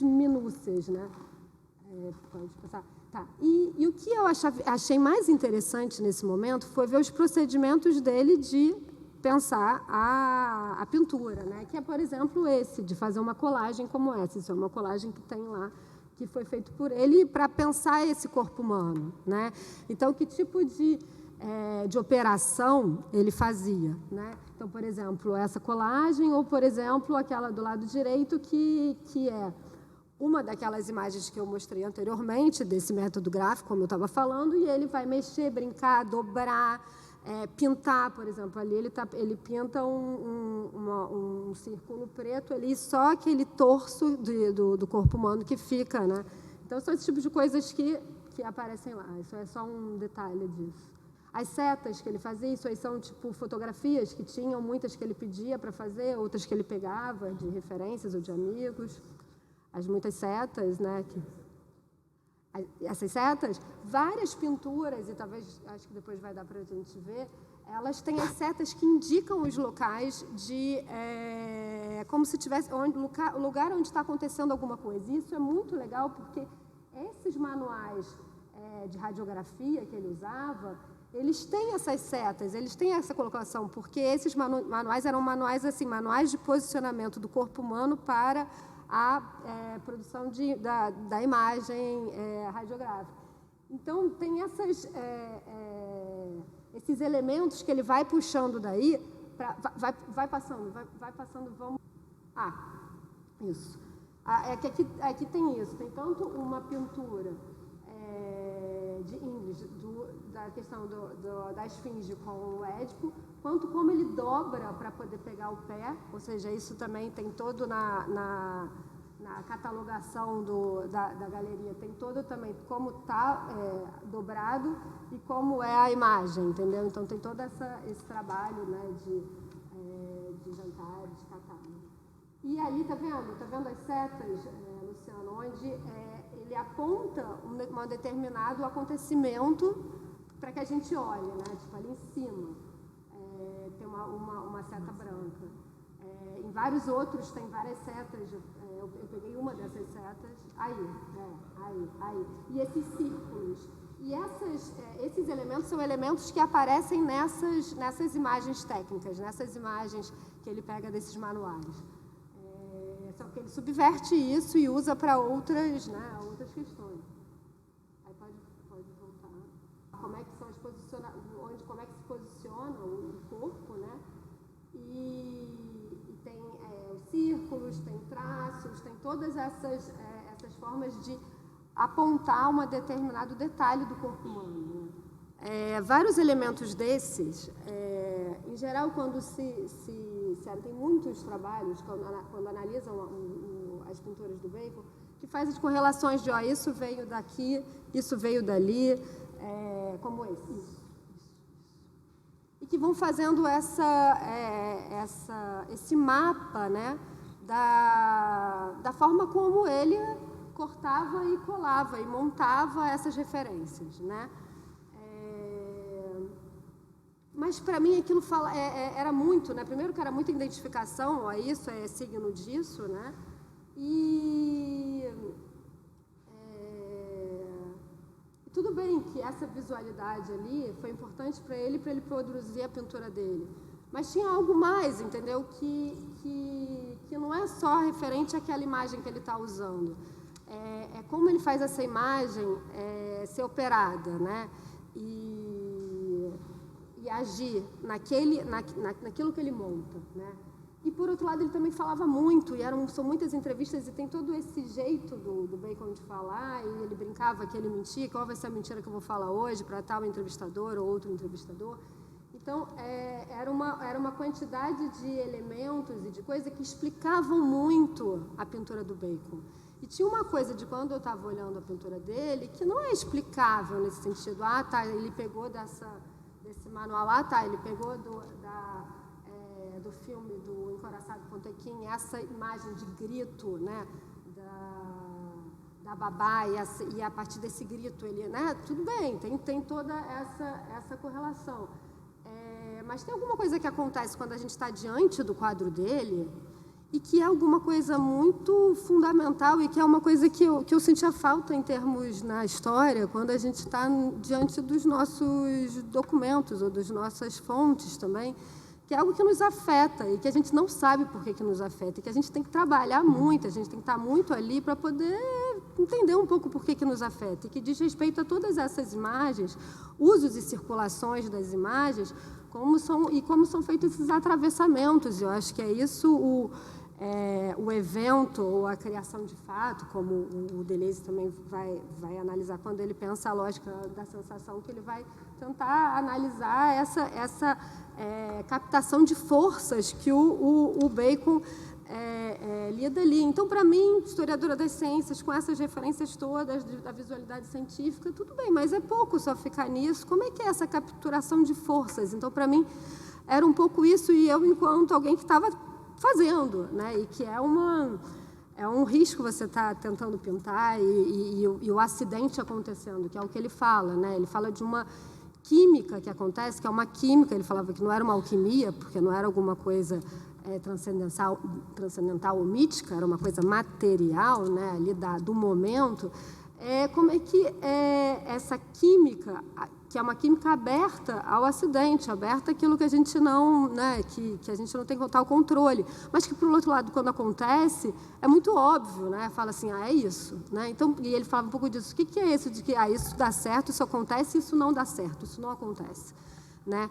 minúcias, né? Pode passar. Tá. E o que eu achei mais interessante nesse momento foi ver os procedimentos dele de pensar a pintura, né? Que é, por exemplo, esse, de fazer uma colagem como essa. Isso é uma colagem que tem lá, que foi feito por ele para pensar esse corpo humano, né? Então, que tipo de operação ele fazia, né? Então, por exemplo, essa colagem, ou, por exemplo, aquela do lado direito, que é uma daquelas imagens que eu mostrei anteriormente, desse método gráfico, como eu estava falando, e ele vai mexer, brincar, dobrar, pintar, por exemplo. Ali ele pinta um círculo preto ali, só aquele torso do corpo humano que fica, né? Então, são esse tipo de coisas que aparecem lá. Isso é só um detalhe disso. As setas que ele fazia, isso aí são tipo fotografias que tinham, muitas que ele pedia para fazer, outras que ele pegava de referências ou de amigos. As muitas setas, né? Essas setas, várias pinturas, e talvez, acho que depois vai dar para a gente ver, elas têm as setas que indicam os locais como se tivesse o lugar onde está acontecendo alguma coisa. E isso é muito legal, porque esses manuais de radiografia que ele usava, eles têm essas setas, eles têm essa colocação, porque esses manuais eram manuais assim, manuais de posicionamento do corpo humano para a produção da imagem radiográfica. Então, tem esses elementos que ele vai puxando daí, vai passando, vamos... Isso. Aqui tem isso, tem tanto uma pintura de Ingres, da questão da esfinge com o Édipo, quanto como ele dobra para poder pegar o pé, ou seja, isso também tem todo na catalogação da galeria, tem todo também como está dobrado e como é a imagem, entendeu? Então, tem todo esse trabalho, né, de jantar, de catar. E ali, tá vendo as setas, Luciano, onde ele aponta um determinado acontecimento para que a gente olhe, né? Tipo, ali em cima tem uma seta branca. Em vários outros tem várias setas. Eu peguei uma dessas setas. Aí. E esses círculos. E esses elementos são elementos que aparecem nessas imagens técnicas, nessas imagens que ele pega desses manuais. Só que ele subverte isso e usa para outras questões. Aí pode voltar. Como é que são como é que se posiciona o corpo, né? E tem os círculos, tem traços, tem todas essas formas de apontar um determinado detalhe do corpo humano. Vários elementos desses, em geral, quando tem muitos trabalhos, quando analisam as pinturas do Bacon, que fazem as correlações de, isso veio daqui, isso veio dali, como esse. Isso. E que vão fazendo esse mapa, né, da forma como ele cortava e colava e montava essas referências, né? Mas, para mim, aquilo era muito, né? Primeiro que era muita identificação, isso é signo disso, né? E tudo bem que essa visualidade ali foi importante para ele produzir a pintura dele. Mas tinha algo mais, entendeu? Que não é só referente àquela imagem que ele está usando. É como ele faz essa imagem ser operada, né? E agir naquilo que ele monta, né? E, por outro lado, ele também falava muito, e são muitas entrevistas, e tem todo esse jeito do Bacon de falar, e ele brincava que ele mentia, qual vai ser a mentira que eu vou falar hoje para tal entrevistador ou outro entrevistador. Então, era uma quantidade de elementos e de coisas que explicavam muito a pintura do Bacon. E tinha uma coisa de quando eu estava olhando a pintura dele, que não é explicável nesse sentido. ele pegou desse manual, ele pegou do filme do Encoraçado Pontequim, essa imagem de grito, né, da babá, e a partir desse grito ele, né, tudo bem, tem toda essa correlação. Mas tem alguma coisa que acontece quando a gente está diante do quadro dele e que é alguma coisa muito fundamental e que é uma coisa que eu sentia falta em termos na história, quando a gente está diante dos nossos documentos ou das nossas fontes também, que é algo que nos afeta e que a gente não sabe por que nos afeta, e que a gente tem que trabalhar muito, a gente tem que estar muito ali para poder entender um pouco por que nos afeta, e que diz respeito a todas essas imagens, usos e circulações das imagens, como são feitos esses atravessamentos. Eu acho que é isso o evento ou a criação de fato, como o Deleuze também vai analisar quando ele pensa a lógica da sensação, que ele vai tentar analisar essa captação de forças que o Bacon lida ali. Então, para mim, historiadora das ciências, com essas referências todas da visualidade científica, tudo bem, mas é pouco só ficar nisso. Como é que é essa capturação de forças? Então, para mim, era um pouco isso, e eu, enquanto alguém que estava fazendo, né? E que é um risco você estar tentando pintar e o acidente acontecendo, que é o que ele fala, né? Ele fala de uma química que acontece, que é uma química, ele falava que não era uma alquimia, porque não era alguma coisa transcendental ou mítica, era uma coisa material, né? Ali do momento. Como é que essa química, que é uma química aberta ao acidente, aberta àquilo que a gente não, né, que a gente não tem total controle, mas que, por outro lado, quando acontece, é muito óbvio, né? Fala assim, é isso, né? Então, e ele falava um pouco disso. O que é isso de que isso dá certo, isso acontece, isso não dá certo, isso não acontece, né?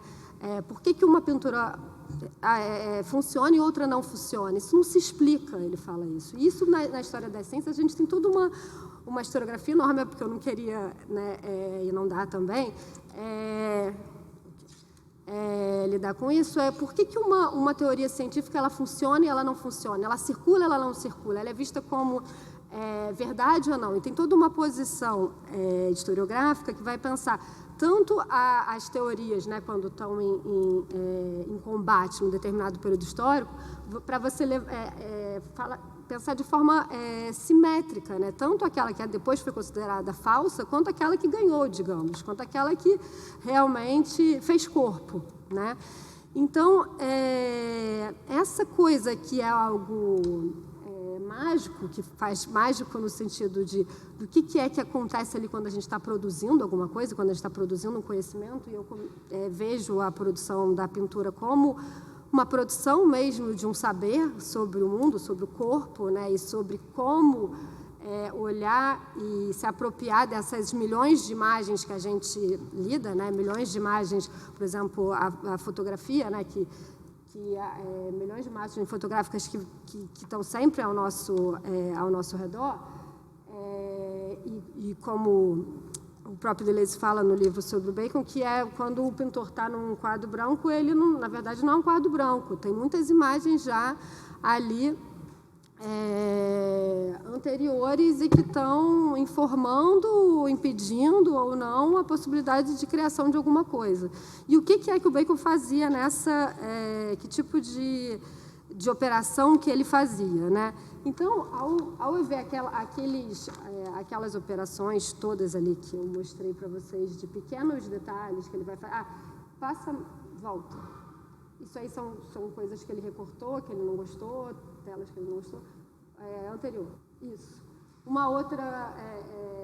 Por que uma pintura funciona e outra não funciona? Isso não se explica, ele fala isso. E isso, na história das ciências, a gente tem toda uma historiografia enorme, porque eu não queria, né, e não dá também, lidar com isso. Por que uma teoria científica ela funciona e ela não funciona? Ela circula, ela não circula? Ela é vista como verdade ou não? E tem toda uma posição historiográfica que vai pensar tanto as teorias, né, quando estão em combate num determinado período histórico, para você pensar de forma simétrica, né? Tanto aquela que depois foi considerada falsa, quanto aquela que ganhou, digamos, quanto aquela que realmente fez corpo, né? Então, essa coisa que é algo mágico, que faz mágico no sentido do que é que acontece ali quando a gente está produzindo alguma coisa, quando a gente está produzindo um conhecimento, e eu vejo a produção da pintura como uma produção mesmo de um saber sobre o mundo, sobre o corpo, né, e sobre como olhar e se apropriar dessas milhões de imagens que a gente lida, né, milhões de imagens, por exemplo, a fotografia, né, milhões de imagens fotográficas que estão sempre ao nosso redor, e como o próprio Deleuze fala no livro sobre o Bacon, que é quando o pintor está num quadro branco, ele, não, na verdade, não é um quadro branco, tem muitas imagens já ali anteriores e que estão informando, impedindo ou não a possibilidade de criação de alguma coisa. E o que é que o Bacon fazia nessa... que tipo de operação que ele fazia, né? Então, ao ver aquelas operações todas ali que eu mostrei para vocês, de pequenos detalhes que ele vai fazer... passa, volta. Isso aí são coisas que ele recortou, que ele não gostou, telas que ele não gostou. Anterior. Isso. Uma outra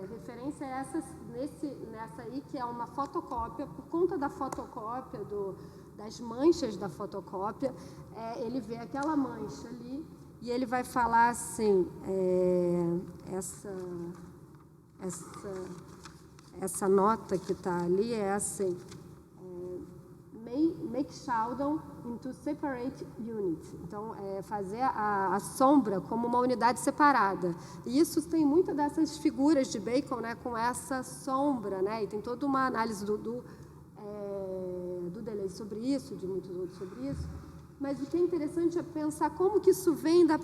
referência é nessa aí, que é uma fotocópia. Por conta da fotocópia, das manchas da fotocópia, ele vê aquela mancha ali e ele vai falar assim, essa nota que está ali é assim, make shadow into separate units. Então, fazer a sombra como uma unidade separada. E isso tem muitas dessas figuras de Bacon, né, com essa sombra, né, e tem toda uma análise do Deleuze sobre isso, de muitos outros sobre isso. Mas o que é interessante é pensar como que isso vem de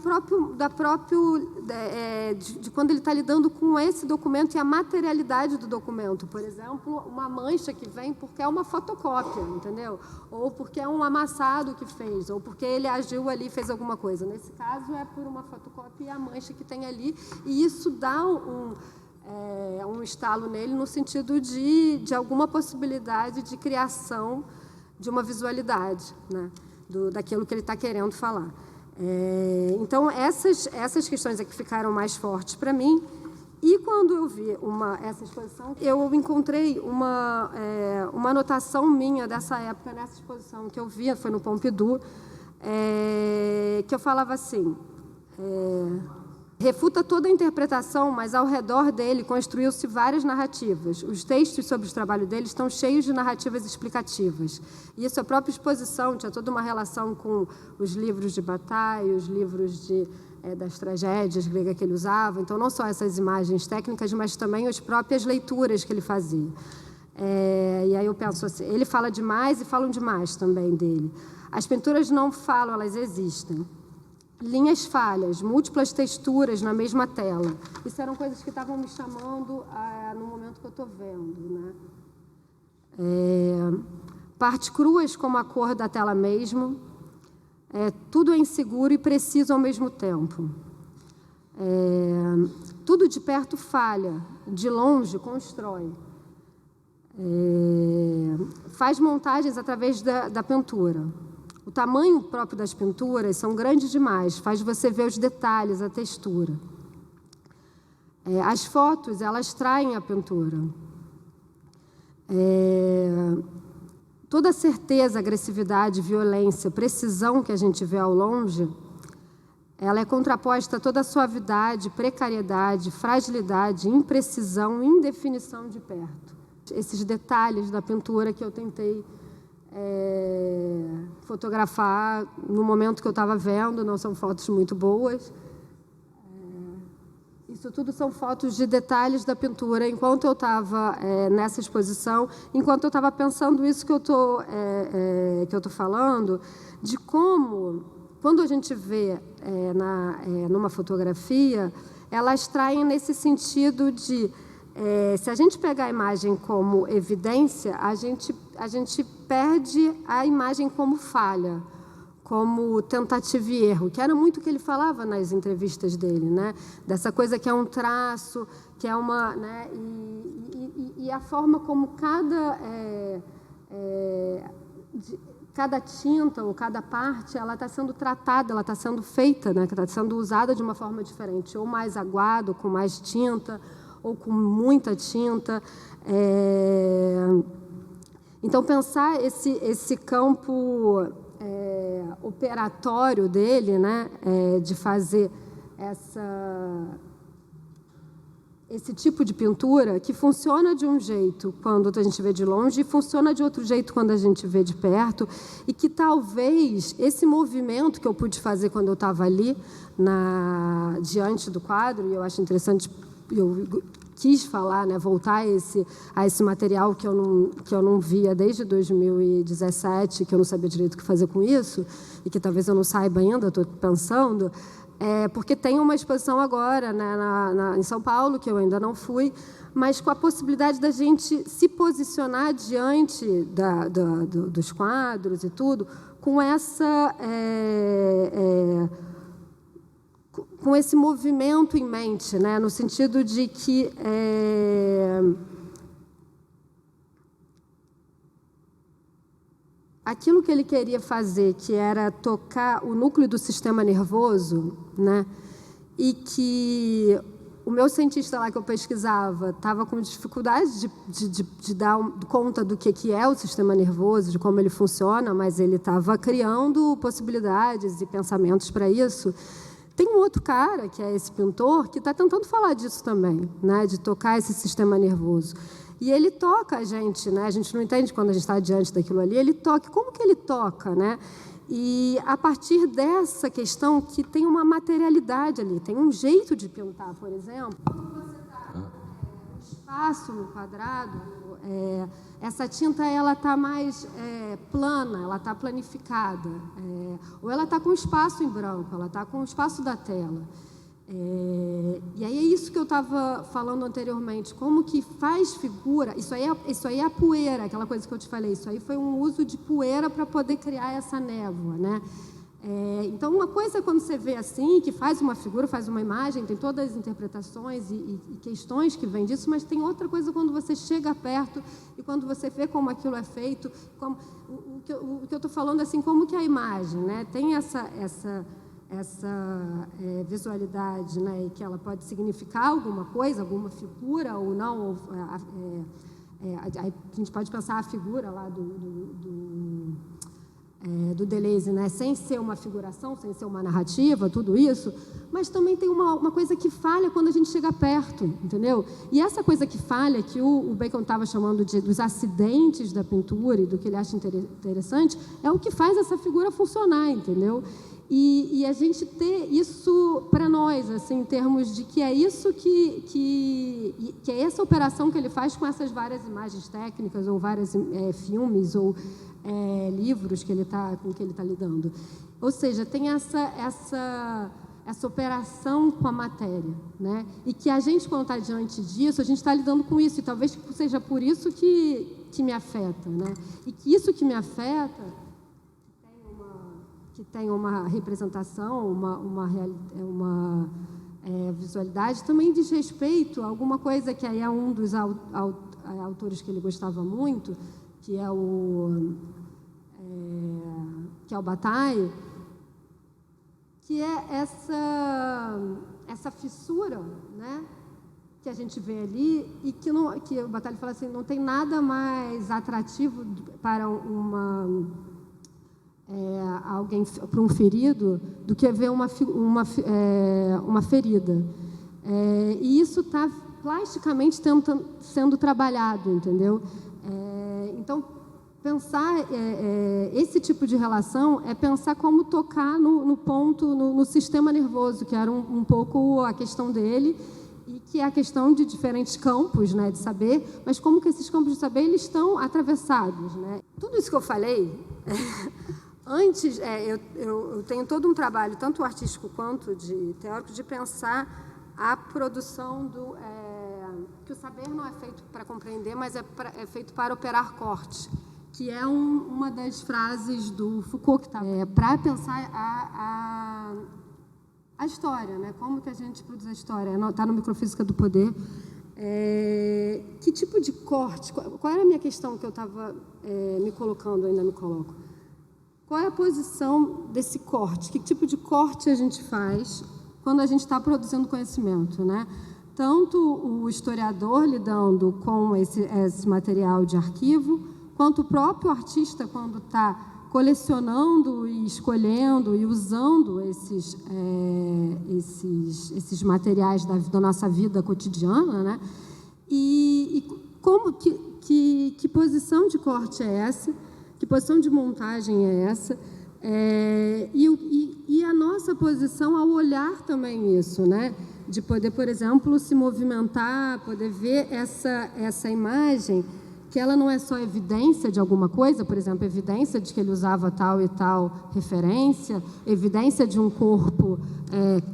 quando ele está lidando com esse documento e a materialidade do documento. Por exemplo, uma mancha que vem porque é uma fotocópia, entendeu? Ou porque é um amassado que fez, ou porque ele agiu ali e fez alguma coisa. Nesse caso, é por uma fotocópia e a mancha que tem ali, e isso dá um estalo nele no sentido de alguma possibilidade de criação de uma visualidade, né? Daquilo que ele está querendo falar. Então, essas questões é que ficaram mais fortes para mim. E quando eu vi essa exposição, eu encontrei uma anotação minha dessa época, nessa exposição que eu vi, foi no Pompidou, que eu falava assim: refuta toda a interpretação, mas ao redor dele construiu-se várias narrativas. Os textos sobre o trabalho dele estão cheios de narrativas explicativas. E isso, a própria exposição, tinha toda uma relação com os livros de Bataille, os livros das tragédias gregas que ele usava. Então, não só essas imagens técnicas, mas também as próprias leituras que ele fazia. E aí eu penso assim, ele fala demais e falam demais também dele. As pinturas não falam, elas existem. Linhas falhas, múltiplas texturas na mesma tela. Isso eram coisas que estavam me chamando no momento que eu estou vendo, né? Partes cruas como a cor da tela mesmo. Tudo é inseguro e preciso ao mesmo tempo. Tudo de perto falha, de longe constrói. Faz montagens através da pintura. O tamanho próprio das pinturas são grandes demais, faz você ver os detalhes, a textura. As fotos, elas traem a pintura. Toda a certeza, agressividade, violência, precisão que a gente vê ao longe, ela é contraposta a toda a suavidade, precariedade, fragilidade, imprecisão, indefinição de perto. Esses detalhes da pintura que eu tentei fotografar no momento que eu estava vendo, não são fotos muito boas. Isso tudo são fotos de detalhes da pintura, enquanto eu estava nessa exposição, enquanto eu estava pensando isso que eu tô falando, de como, quando a gente vê numa fotografia, elas traem nesse sentido de se a gente pegar a imagem como evidência, a gente perde a imagem como falha, como tentativa e erro, que era muito o que ele falava nas entrevistas dele, né? Dessa coisa que é um traço, que é uma, né? E a forma como cada tinta ou cada parte, ela está sendo tratada, ela está sendo feita, né? Está sendo usada de uma forma diferente, ou mais aguado, com mais tinta, ou com muita tinta. Então, pensar esse campo operatório dele, né, de fazer esse tipo de pintura que funciona de um jeito quando a gente vê de longe e funciona de outro jeito quando a gente vê de perto, e que talvez esse movimento que eu pude fazer quando eu estava ali diante do quadro, e eu acho interessante, eu quis falar, né, voltar a esse material que eu não via desde 2017, que eu não sabia direito o que fazer com isso, e que talvez eu não saiba ainda, estou pensando, porque tem uma exposição agora, né, em São Paulo, que eu ainda não fui, mas com a possibilidade da gente se posicionar diante dos quadros e tudo, com esse movimento em mente, né? No sentido de que aquilo que ele queria fazer, que era tocar o núcleo do sistema nervoso, né? E que o meu cientista lá que eu pesquisava estava com dificuldade de dar conta do que é o sistema nervoso, de como ele funciona, mas ele estava criando possibilidades e pensamentos para isso. Tem um outro cara, que é esse pintor, que está tentando falar disso também, né? De tocar esse sistema nervoso. E ele toca a gente, né? A gente não entende quando a gente está diante daquilo ali, ele toca. Como que ele toca, né? E a partir dessa questão que tem uma materialidade ali, tem um jeito de pintar, por exemplo. Quando você está no espaço, no quadrado, Essa tinta ela está mais plana, ela está planificada, ou ela está com espaço em branco, ela está com o espaço da tela. E aí é isso que eu estava falando anteriormente, como que faz figura, isso aí é a poeira, aquela coisa que eu te falei, isso aí foi um uso de poeira para poder criar essa névoa, né? Então, uma coisa é quando você vê assim, que faz uma figura, faz uma imagem, tem todas as interpretações e questões que vêm disso, mas tem outra coisa quando você chega perto e quando você vê como aquilo é feito, como, o que eu estou falando, assim, como que a imagem, né, tem essa visualidade, né, e que ela pode significar alguma coisa, alguma figura ou não, a gente pode pensar a figura lá do Deleuze, né? Sem ser uma figuração, sem ser uma narrativa, tudo isso, mas também tem uma coisa que falha quando a gente chega perto, entendeu? E essa coisa que falha, que o Bacon estava chamando dos acidentes da pintura e do que ele acha interessante, é o que faz essa figura funcionar, entendeu? E a gente ter isso para nós, assim, em termos de que é isso que é essa operação que ele faz com essas várias imagens técnicas, ou vários filmes, ou livros com que ele está lidando. Ou seja, tem essa operação com a matéria, né? E que a gente, quando está diante disso, a gente está lidando com isso, e talvez seja por isso que me afeta, né? E que isso que me afeta que tem uma representação, uma visualidade, também diz respeito a alguma coisa que aí é um dos autores que ele gostava muito, que é o Bataille, que é essa fissura, né, que a gente vê ali, e que o Bataille fala assim, não tem nada mais atrativo para alguém, para um ferido, do que ver uma ferida. E isso está plasticamente sendo trabalhado, entendeu? Então, pensar esse tipo de relação é pensar como tocar no ponto, no sistema nervoso, que era um pouco a questão dele, e que é a questão de diferentes campos, né, de saber, mas como que esses campos de saber eles estão atravessados, né? Tudo isso que eu falei, antes, eu tenho todo um trabalho, tanto artístico quanto de teórico, de pensar a produção que o saber não é feito para compreender, mas é feito para operar corte, que é uma das frases do Foucault, que está para pensar a história, né? Como que a gente produz a história, está no Microfísica do Poder. Que tipo de corte, qual era a minha questão que eu estava me colocando, ainda me coloco? Qual é a posição desse corte? Que tipo de corte a gente faz quando a gente está produzindo conhecimento, né? Tanto o historiador lidando com esse material de arquivo, quanto o próprio artista quando está colecionando e escolhendo e usando esses materiais da nossa vida cotidiana, né? E como que posição de corte é essa? Que posição de montagem é essa? E a nossa posição ao olhar também isso, né? De poder, por exemplo, se movimentar, poder ver essa imagem, que ela não é só evidência de alguma coisa, por exemplo, evidência de que ele usava tal e tal referência, evidência de um corpo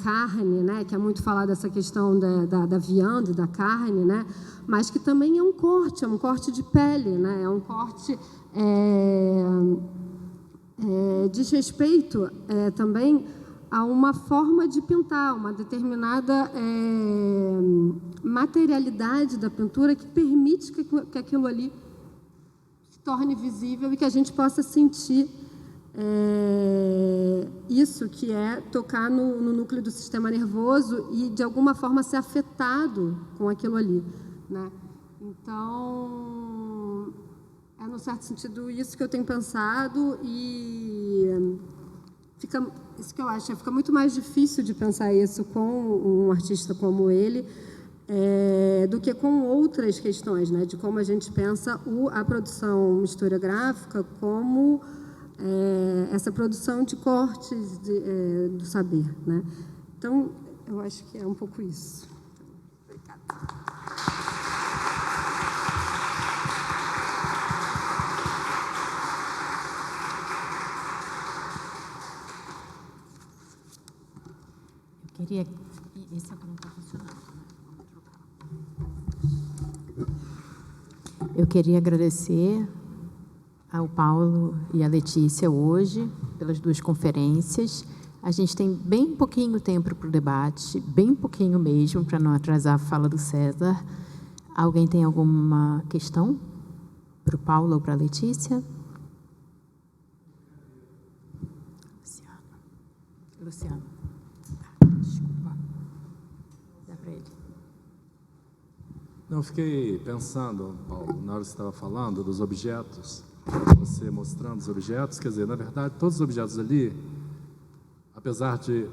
carne, né? Que é muito falado essa questão da vianda e da carne, né? Mas que também é um corte de pele, né? É um corte... diz respeito também a uma forma de pintar, uma determinada materialidade da pintura que permite que aquilo ali se torne visível e que a gente possa sentir isso, que é tocar no núcleo do sistema nervoso e, de alguma forma, ser afetado com aquilo ali, né? Então... num certo sentido, isso que eu tenho pensado, e isso que eu acho, fica muito mais difícil de pensar isso com um artista como ele, do que com outras questões, né? De como a gente pensa a produção historiográfica como essa produção de cortes do saber, né? Então, eu acho que é um pouco isso. Obrigada. queria... Esse aqui não está funcionando, né? Vamos trocar. Eu queria agradecer ao Paulo e à Letícia hoje pelas duas conferências. A gente tem bem pouquinho tempo para o debate, bem pouquinho mesmo, para não atrasar a fala do César. Alguém tem alguma questão para o Paulo ou para a Letícia? Luciano. Desculpa. Dá para ele. Não, eu fiquei pensando, Paulo, na hora que você estava falando dos objetos, você mostrando os objetos, quer dizer, na verdade, todos os objetos ali, apesar de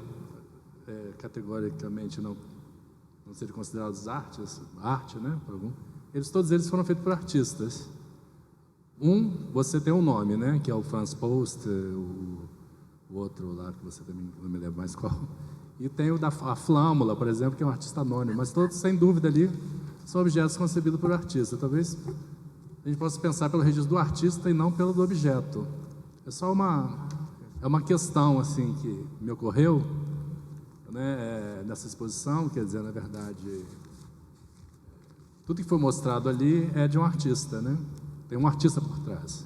categoricamente não serem considerados arte, né, por algum, todos eles foram feitos por artistas. Você tem um nome, né, que é o Franz Post, o outro lá, que você também não me lembro mais qual, e tem a Flâmula, por exemplo, que é um artista anônimo, mas todos, sem dúvida, ali são objetos concebidos por artista. Talvez a gente possa pensar pelo registro do artista e não pelo do objeto. É só uma questão assim que me ocorreu, né, nessa exposição, quer dizer, na verdade, tudo que foi mostrado ali é de um artista, né? Tem um artista por trás.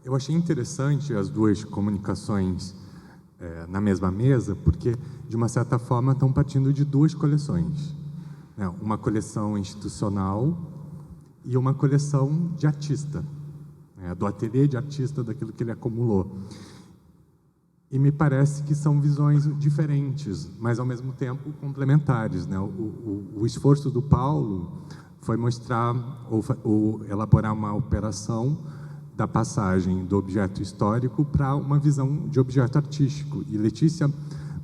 Eu achei interessante as duas comunicações na mesma mesa, porque, de uma certa forma, estão partindo de duas coleções, né? Uma coleção institucional e uma coleção de artista, né? Do ateliê de artista, daquilo que ele acumulou. E me parece que são visões diferentes, mas, ao mesmo tempo, complementares, né? O esforço do Paulo foi mostrar ou elaborar uma operação da passagem do objeto histórico para uma visão de objeto artístico. E Letícia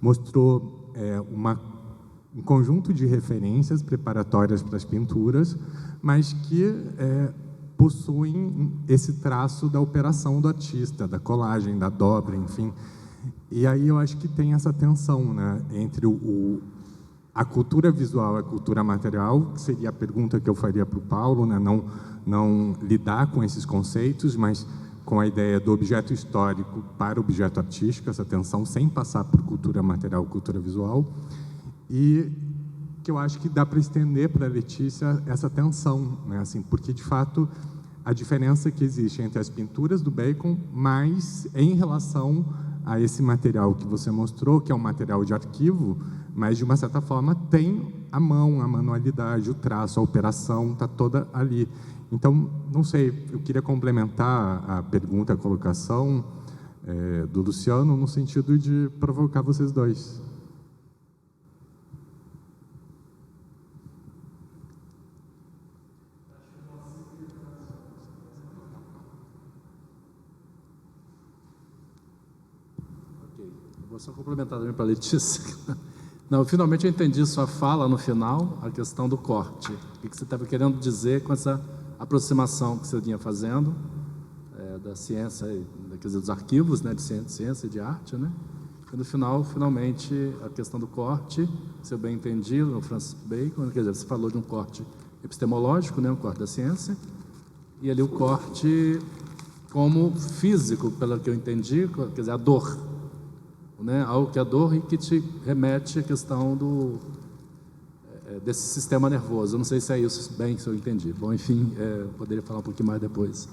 mostrou um conjunto de referências preparatórias para as pinturas, mas que possuem esse traço da operação do artista, da colagem, da dobra, enfim. E aí eu acho que tem essa tensão, né, entre a cultura visual e a cultura material, que seria a pergunta que eu faria para o Paulo, né, não lidar com esses conceitos, mas com a ideia do objeto histórico para o objeto artístico, essa tensão sem passar por cultura material, cultura visual, e que eu acho que dá para estender para a Letícia essa tensão, né, assim, porque, de fato, a diferença que existe entre as pinturas do Bacon, mas em relação a esse material que você mostrou, que é um material de arquivo, mas, de uma certa forma, tem a mão, a manualidade, o traço, a operação, está toda ali. Então, não sei, eu queria complementar a pergunta, a colocação do Luciano, no sentido de provocar vocês dois. Vou só complementar também para a Letícia. Não, finalmente eu entendi sua fala no final, a questão do corte. O que você estava querendo dizer com essa aproximação que você vinha fazendo da ciência, quer dizer, dos arquivos, né, de ciência e de arte, né? E no final, finalmente, a questão do corte, se eu bem entendi, no Francis Bacon, quer dizer, você falou de um corte epistemológico, né, um corte da ciência, e ali o corte como físico, pelo que eu entendi, quer dizer, a dor, né, algo que é dor e que te remete à questão desse sistema nervoso. Eu não sei se é isso bem que eu entendi. Bom, enfim, poderia falar um pouquinho mais depois.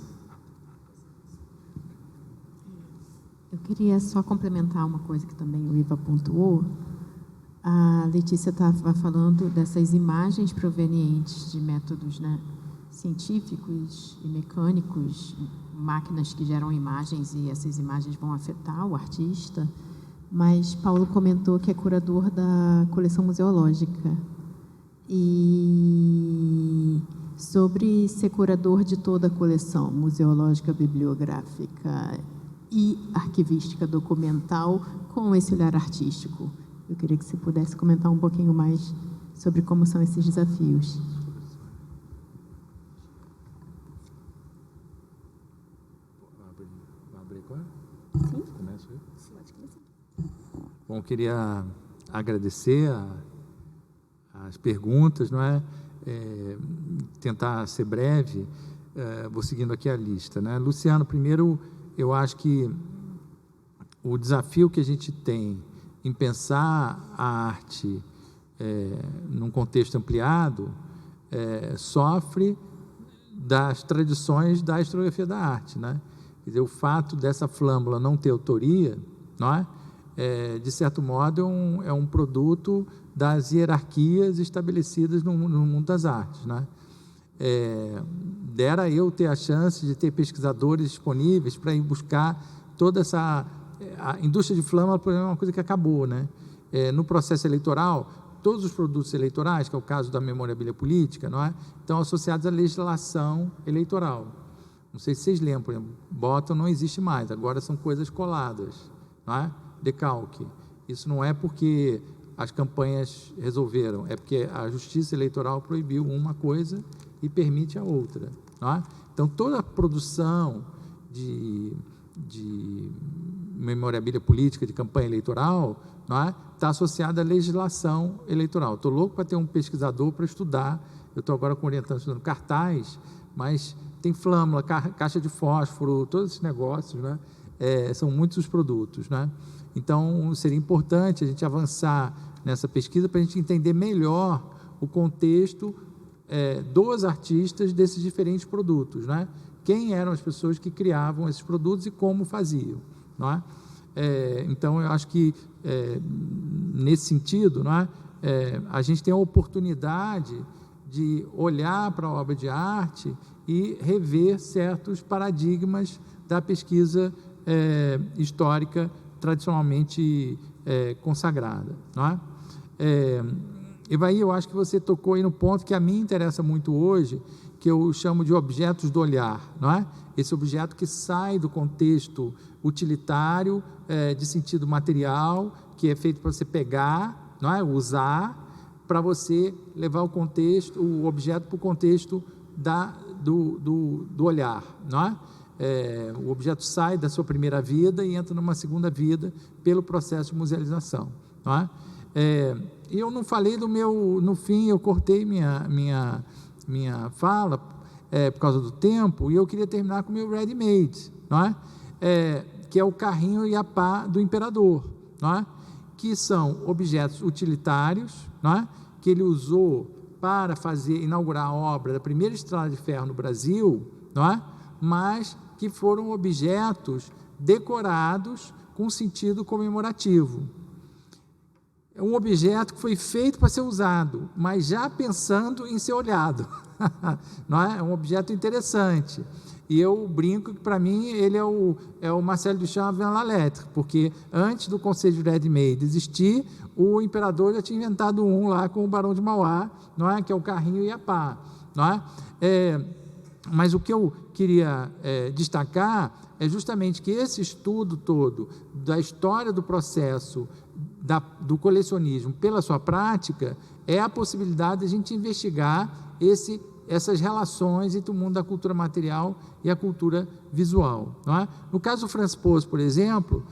Eu queria só complementar uma coisa que também o Iva pontuou. A Letícia estava falando dessas imagens provenientes de métodos, né, científicos e mecânicos, máquinas que geram imagens e essas imagens vão afetar o artista. Mas Paulo comentou que é curador da coleção museológica. E sobre ser curador de toda a coleção museológica, bibliográfica e arquivística documental com esse olhar artístico, eu queria que você pudesse comentar um pouquinho mais sobre como são esses desafios. Sim. Começo aí? Bom, queria agradecer a as perguntas, não é? Tentar ser breve, vou seguindo aqui a lista, né? Luciano, primeiro, eu acho que o desafio que a gente tem em pensar a arte num contexto ampliado sofre das tradições da historiografia da arte, né? Quer dizer, o fato dessa flâmula não ter autoria, não é? De certo modo, é um produto das hierarquias estabelecidas no mundo das artes, né? Dera eu ter a chance de ter pesquisadores disponíveis para ir buscar toda essa... A indústria de flâmula, por exemplo, é uma coisa que acabou, né? No processo eleitoral, todos os produtos eleitorais, que é o caso da memorabilia política, não é? Estão associados à legislação eleitoral. Não sei se vocês lembram, por exemplo, bottom não existe mais, agora são coisas coladas, não é? Decalque. Isso não é porque as campanhas resolveram, é porque a justiça eleitoral proibiu uma coisa e permite a outra, não é? Então, toda a produção de memorabilia política, de campanha eleitoral, não é? Está associada à legislação eleitoral. Estou louco para ter um pesquisador para estudar, eu estou agora orientando, estudando cartaz, mas tem flâmula, caixa de fósforo, todos esses negócios, né? São muitos os produtos, né? Então, seria importante a gente avançar nessa pesquisa para a gente entender melhor o contexto dos artistas desses diferentes produtos, né? Quem eram as pessoas que criavam esses produtos e como faziam, não é? Então, eu acho que, nesse sentido, não é? A gente tem a oportunidade de olhar para a obra de arte e rever certos paradigmas da pesquisa histórica tradicionalmente consagrada, não é? Evaí, eu acho que você tocou aí no ponto que a mim interessa muito hoje, que eu chamo de objetos do olhar, não é? Esse objeto que sai do contexto utilitário, de sentido material, que é feito para você pegar, não é? Usar, para você levar o objeto para o contexto do olhar, não é? O objeto sai da sua primeira vida e entra numa segunda vida pelo processo de musealização, não é? Eu não falei do meu... No fim, eu cortei minha fala por causa do tempo, e eu queria terminar com o meu ready-made, não é? Que é o carrinho e a pá do imperador, não é? Que são objetos utilitários, não é? Que ele usou para inaugurar a obra da primeira estrada de ferro no Brasil, não é? Mas que foram objetos decorados com sentido comemorativo. É um objeto que foi feito para ser usado, mas já pensando em ser olhado. Não é? É um objeto interessante. E eu brinco que, para mim, ele é o Marcel Duchamp avant la lettre, porque antes do conceito de ready-made existir, o imperador já tinha inventado um lá com o Barão de Mauá, não é? Que é o carrinho e a pá. Não é? Mas o que eu queria destacar é justamente que esse estudo todo da história do processo do colecionismo pela sua prática é a possibilidade de a gente investigar essas relações entre o mundo da cultura material e a cultura visual, não é? No caso do Franz Post, por exemplo,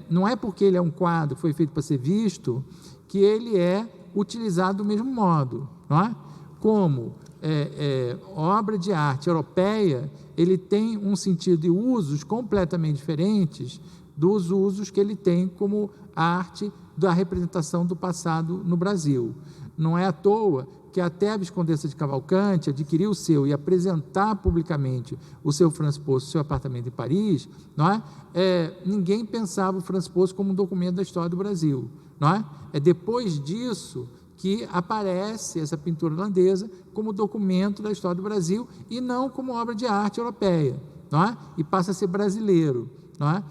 não é porque ele é um quadro que foi feito para ser visto que ele é utilizado do mesmo modo, não é? Como obra de arte europeia, ele tem um sentido e usos completamente diferentes dos usos que ele tem como arte da representação do passado no Brasil. Não é à toa que até a Viscondessa de Cavalcante adquiriu o seu e apresentar publicamente o seu Franz Post, o seu apartamento em Paris, não é? Ninguém pensava o Franz Post como um documento da história do Brasil, não é? É depois disso que aparece essa pintura holandesa como documento da história do Brasil e não como obra de arte europeia, não é? E passa a ser brasileiro, não é?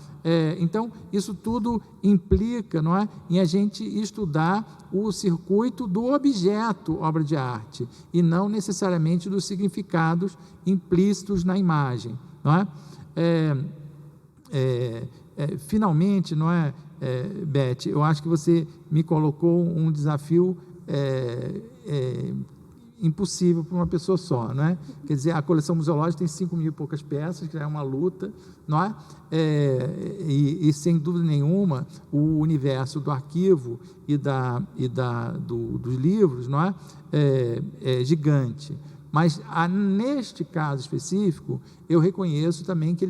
Então, isso tudo implica, não é, em a gente estudar o circuito do objeto obra de arte e não necessariamente dos significados implícitos na imagem, não é? Finalmente, não é, Beth, eu acho que você me colocou um desafio impossível para uma pessoa só, não é? Quer dizer, a coleção museológica tem 5.000 e poucas peças, que é uma luta, não é? E sem dúvida nenhuma, o universo do arquivo e dos livros, não é? É gigante. Mas, neste caso específico, eu reconheço também que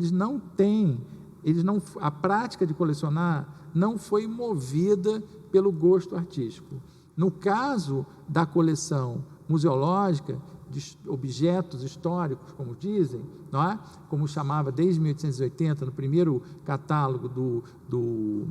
a prática de colecionar não foi movida pelo gosto artístico. No caso da coleção museológica, de objetos históricos, como dizem, não é? Como chamava desde 1880, no primeiro catálogo do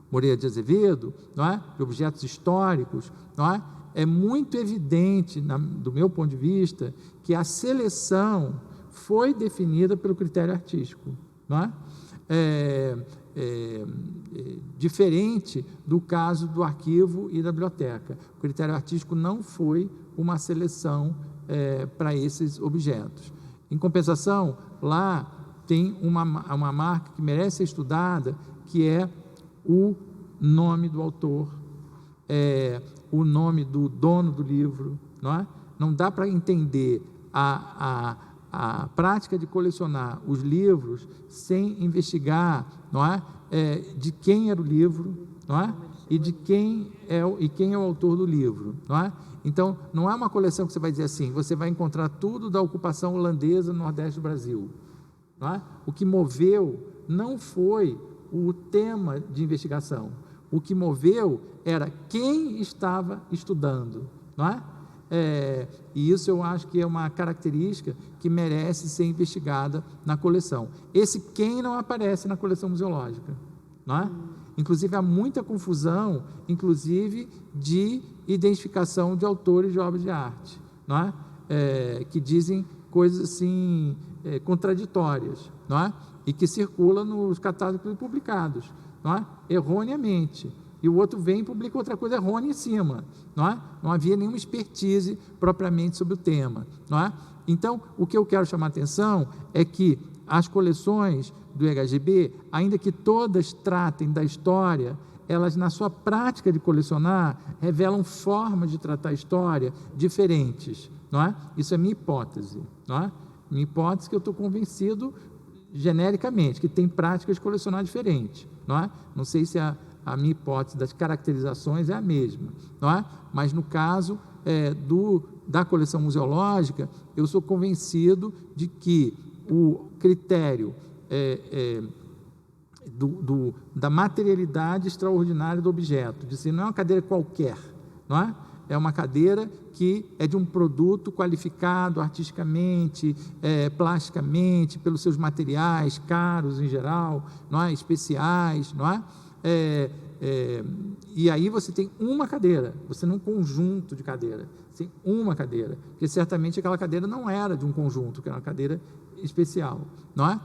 Moreira de Azevedo, não é? De objetos históricos, não é? É muito evidente, do meu ponto de vista, que a seleção foi definida pelo critério artístico, não é? Diferente do caso do arquivo e da biblioteca. O critério artístico não foi uma seleção para esses objetos. Em compensação, lá tem uma marca que merece ser estudada, que é o nome do autor, o nome do dono do livro, não é? Não dá para entender a prática de colecionar os livros sem investigar, não é? De quem era o livro, não é? E de quem é o autor do livro, não é? Então, não é uma coleção que você vai dizer assim, você vai encontrar tudo da ocupação holandesa no Nordeste do Brasil, não é? O que moveu não foi o tema de investigação, o que moveu era quem estava estudando, não é? E isso eu acho que é uma característica que merece ser investigada na coleção. Esse quem não aparece na coleção museológica, não é? Inclusive, há muita confusão, inclusive, de identificação de autores de obras de arte, não é? Que dizem coisas assim, contraditórias, não é? E que circulam nos catálogos publicados, não é? Erroneamente. E o outro vem e publica outra coisa errônea em cima, não é? Não havia nenhuma expertise propriamente sobre o tema, não é? Então, o que eu quero chamar a atenção é que as coleções do IHGB, ainda que todas tratem da história, elas, na sua prática de colecionar, revelam formas de tratar a história diferentes, não é? Isso é minha hipótese, não é? Minha hipótese que eu estou convencido genericamente, que tem práticas de colecionar diferentes, não é? Não sei se a minha hipótese das caracterizações é a mesma, não é? Mas no caso da coleção museológica, eu sou convencido de que o critério da materialidade extraordinária do objeto, de ser não é uma cadeira qualquer, não é? É uma cadeira que é de um produto qualificado artisticamente, plasticamente, pelos seus materiais caros em geral, não é? Especiais, não é? E aí você tem uma cadeira, você não um conjunto de cadeira, você tem uma cadeira, porque certamente aquela cadeira não era de um conjunto, que era uma cadeira especial, não é?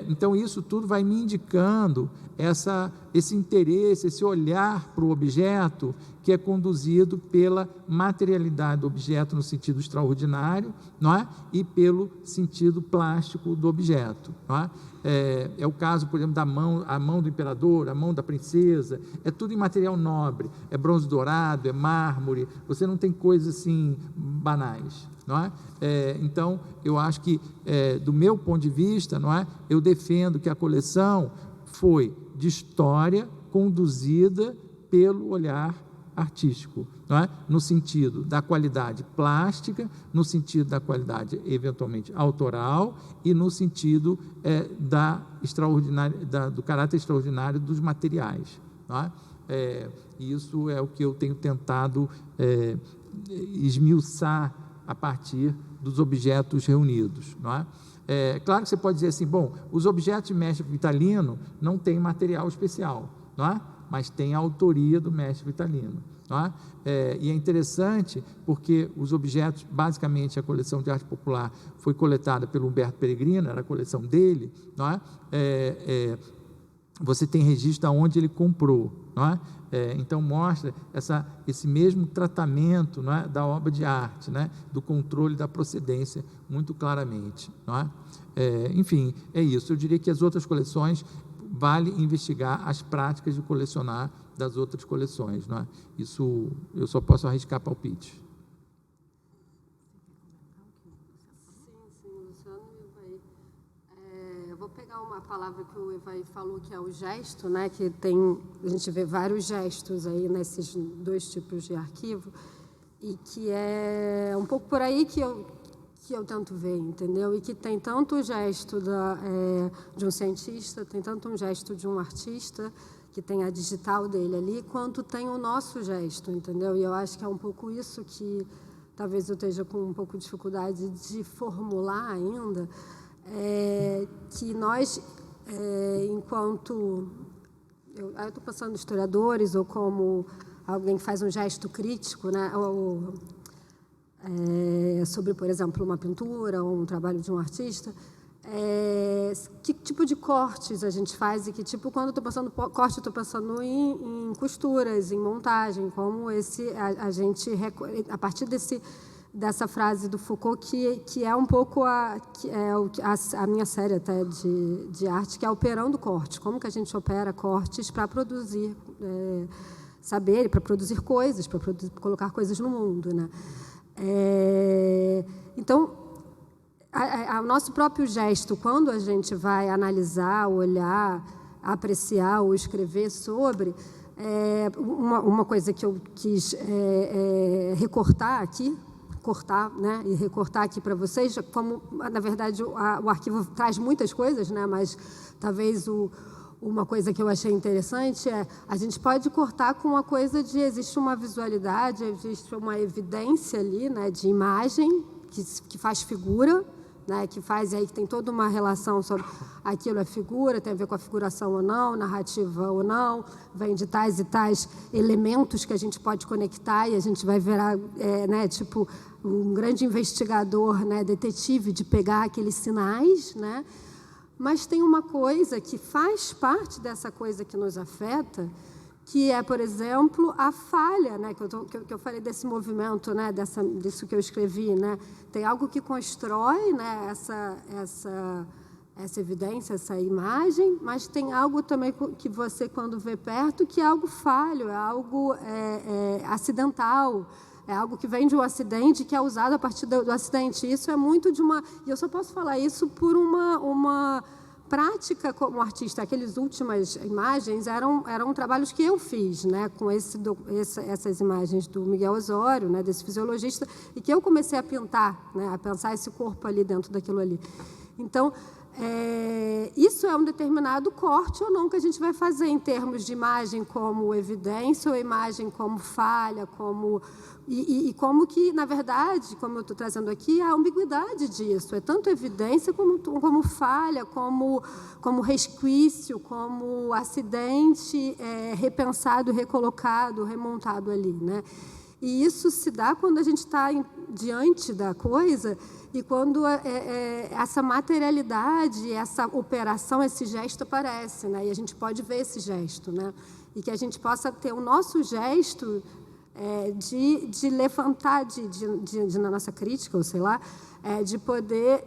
Então isso tudo vai me indicando esse interesse, esse olhar para o objeto que é conduzido pela materialidade do objeto no sentido extraordinário, não é? E pelo sentido plástico do objeto, não é? É o caso, por exemplo, a mão do imperador, a mão da princesa, é tudo em material nobre, é bronze dourado, é mármore, você não tem coisas assim banais, não é? Então, eu acho que, do meu ponto de vista, não é? Eu defendo que a coleção foi de história conduzida pelo olhar artístico, não é? No sentido da qualidade plástica, no sentido da qualidade eventualmente autoral e no sentido do caráter extraordinário dos materiais, não é? Isso é o que eu tenho tentado esmiuçar a partir dos objetos reunidos, não é? Claro que você pode dizer assim, bom, os objetos de mestre Vitalino não têm material especial, não é? Mas tem a autoria do mestre Vitalino, não é? E é interessante porque os objetos, basicamente a coleção de arte popular foi coletada pelo Humberto Peregrino, era a coleção dele, não é? Você tem registro aonde ele comprou, não é? Então mostra esse mesmo tratamento, não é? Da obra de arte, né? Do controle da procedência muito claramente, não é? Enfim, é isso. Eu diria que as outras coleções vale investigar as práticas de colecionar das outras coleções, não é? Isso eu só posso arriscar palpite. palavra que o Evaí falou, que é o gesto, né? Que a gente vê vários gestos aí nesses 2 tipos de arquivo, e que é um pouco por aí que eu tento ver, entendeu? E que tem tanto o gesto de um cientista, tem tanto um gesto de um artista, que tem a digital dele ali, quanto tem o nosso gesto, entendeu? E eu acho que é um pouco isso que talvez eu esteja com um pouco de dificuldade de formular ainda, que nós, enquanto... Eu estou pensando em historiadores, ou como alguém que faz um gesto crítico, né? Sobre, por exemplo, uma pintura ou um trabalho de um artista, que tipo de cortes a gente faz, e que tipo, quando eu estou pensando em corte, eu estou pensando em costuras, em montagem, como a gente, a partir dessa frase do Foucault, que é um pouco a minha série até de arte, que é operando cortes, como que a gente opera cortes para produzir saber, para produzir coisas, para colocar coisas no mundo, né? Então, o nosso próprio gesto, quando a gente vai analisar, olhar, apreciar ou escrever sobre, uma coisa que eu quis recortar aqui, né, e recortar aqui para vocês, como, na verdade, o arquivo traz muitas coisas, né, mas talvez uma coisa que eu achei interessante a gente pode cortar com uma coisa de existe uma visualidade, existe uma evidência ali, né, de imagem que faz figura, né, que tem toda uma relação sobre aquilo é figura, tem a ver com a figuração ou não, narrativa ou não, vem de tais e tais elementos que a gente pode conectar, e a gente vai virar, né, tipo um grande investigador, né, detetive, de pegar aqueles sinais, né? Mas tem uma coisa que faz parte dessa coisa que nos afeta, que é, por exemplo, a falha, né? Que eu falei desse movimento, né? Disso que eu escrevi, né? Tem algo que constrói, né? essa evidência, essa imagem, mas tem algo também que você, quando vê perto, que é algo falho, é algo acidental, é algo que vem de um acidente, que é usado a partir do acidente. Isso é muito de uma... E eu só posso falar isso por uma prática como artista. Aquelas últimas imagens eram trabalhos que eu fiz, né, com essas imagens do Miguel Osório, né, desse fisiologista, e que eu comecei a pintar, né, a pensar esse corpo ali dentro daquilo ali. Então, isso é um determinado corte ou não que a gente vai fazer em termos de imagem como evidência, ou imagem como falha, e como que, na verdade, como eu estou trazendo aqui, a ambiguidade disso. É tanto evidência como falha, como resquício, como acidente repensado, recolocado, remontado ali, né? E isso se dá quando a gente está diante da coisa, e quando essa materialidade, essa operação, esse gesto aparece, né? E a gente pode ver esse gesto, né? E que a gente possa ter o nosso gesto de levantar, na nossa crítica, ou sei lá, de poder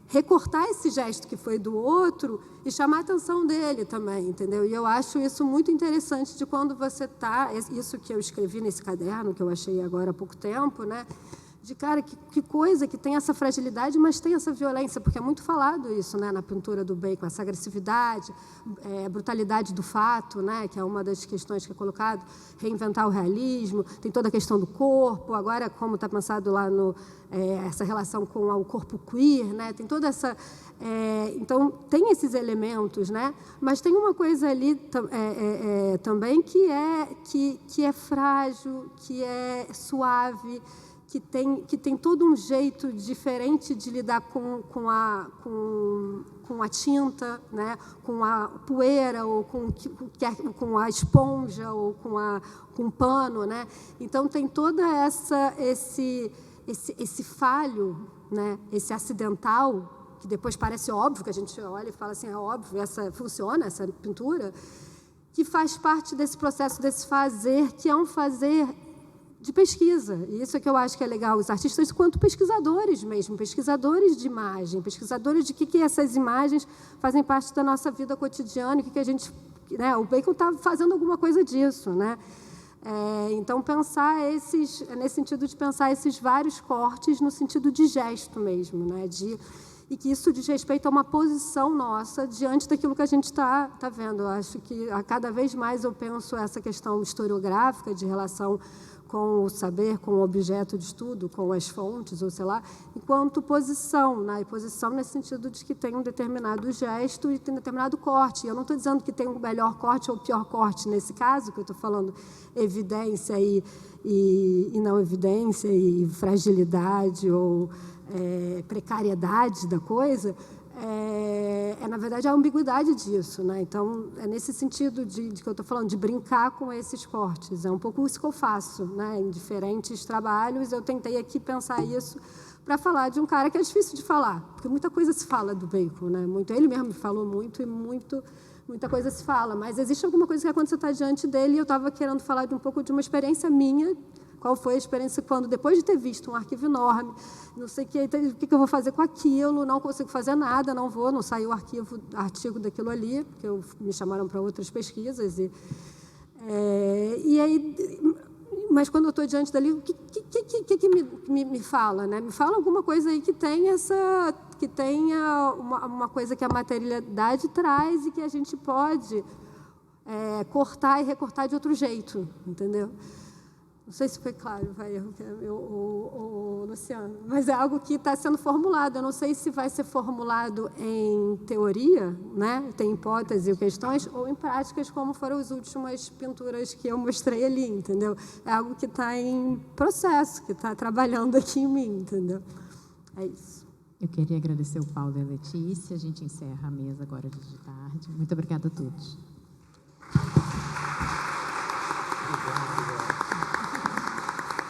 recortar esse gesto que foi do outro e chamar a atenção dele também, entendeu? E eu acho isso muito interessante, de quando você está... Isso que eu escrevi nesse caderno, que eu achei agora há pouco tempo, né? De, cara, que coisa que tem essa fragilidade, mas tem essa violência, porque é muito falado isso, né, na pintura do Bacon, essa agressividade, brutalidade do fato, né, que é uma das questões que é colocado, reinventar o realismo, tem toda a questão do corpo, agora como está pensado lá essa relação com o corpo queer, né, tem toda essa... então, tem esses elementos, né, mas tem uma coisa ali também que é frágil, que é suave, que tem todo um jeito diferente de lidar com a tinta, né? Com a poeira, ou com a esponja, ou com o pano, né? Então, tem toda esse falho, né? Esse acidental, que depois parece óbvio, que a gente olha e fala assim, é óbvio, funciona essa pintura, que faz parte desse processo, desse fazer, que é um fazer de pesquisa. E isso é que eu acho que é legal, os artistas quanto pesquisadores mesmo, pesquisadores de imagem, pesquisadores de que essas imagens fazem parte da nossa vida cotidiana, e que a gente... Né, o Bacon está fazendo alguma coisa disso, né? Então, pensar nesse sentido de pensar esses vários cortes no sentido de gesto mesmo, né? e que isso diz respeito a uma posição nossa diante daquilo que a gente está vendo. Eu acho que cada vez mais eu penso essa questão historiográfica de relação com o saber, com o objeto de estudo, com as fontes, ou sei lá, enquanto posição, né? E posição nesse sentido de que tem um determinado gesto e tem um determinado corte. Eu não estou dizendo que tem um melhor corte ou pior corte nesse caso, que eu estou falando evidência e não evidência, e fragilidade ou precariedade da coisa, na verdade, a ambiguidade disso, né? Então, é nesse sentido de que eu estou falando, de brincar com esses cortes. É um pouco isso que eu faço, né? Em diferentes trabalhos, eu tentei aqui pensar isso para falar de um cara que é difícil de falar, porque muita coisa se fala do Bacon, né? Ele mesmo me falou muito e muita coisa se fala, mas existe alguma coisa que é quando você está diante dele, e eu estava querendo falar de um pouco de uma experiência minha. Qual foi a experiência quando, depois de ter visto um arquivo enorme, não sei o que eu vou fazer com aquilo, não consigo fazer nada, não saiu o artigo daquilo ali, porque me chamaram para outras pesquisas. Mas quando eu estou diante dali, o que me fala? Né? Me fala alguma coisa aí que tenha uma coisa que a materialidade traz e que a gente pode cortar e recortar de outro jeito, entendeu? Não sei se foi claro, Luciano, mas é algo que está sendo formulado. Eu não sei se vai ser formulado em teoria, né? Tem hipóteses e questões, ou em práticas, como foram as últimas pinturas que eu mostrei ali, entendeu? É algo que está em processo, que está trabalhando aqui em mim, entendeu? É isso. Eu queria agradecer o Paulo e a Letícia. A gente encerra a mesa agora de tarde. Muito obrigada a todos.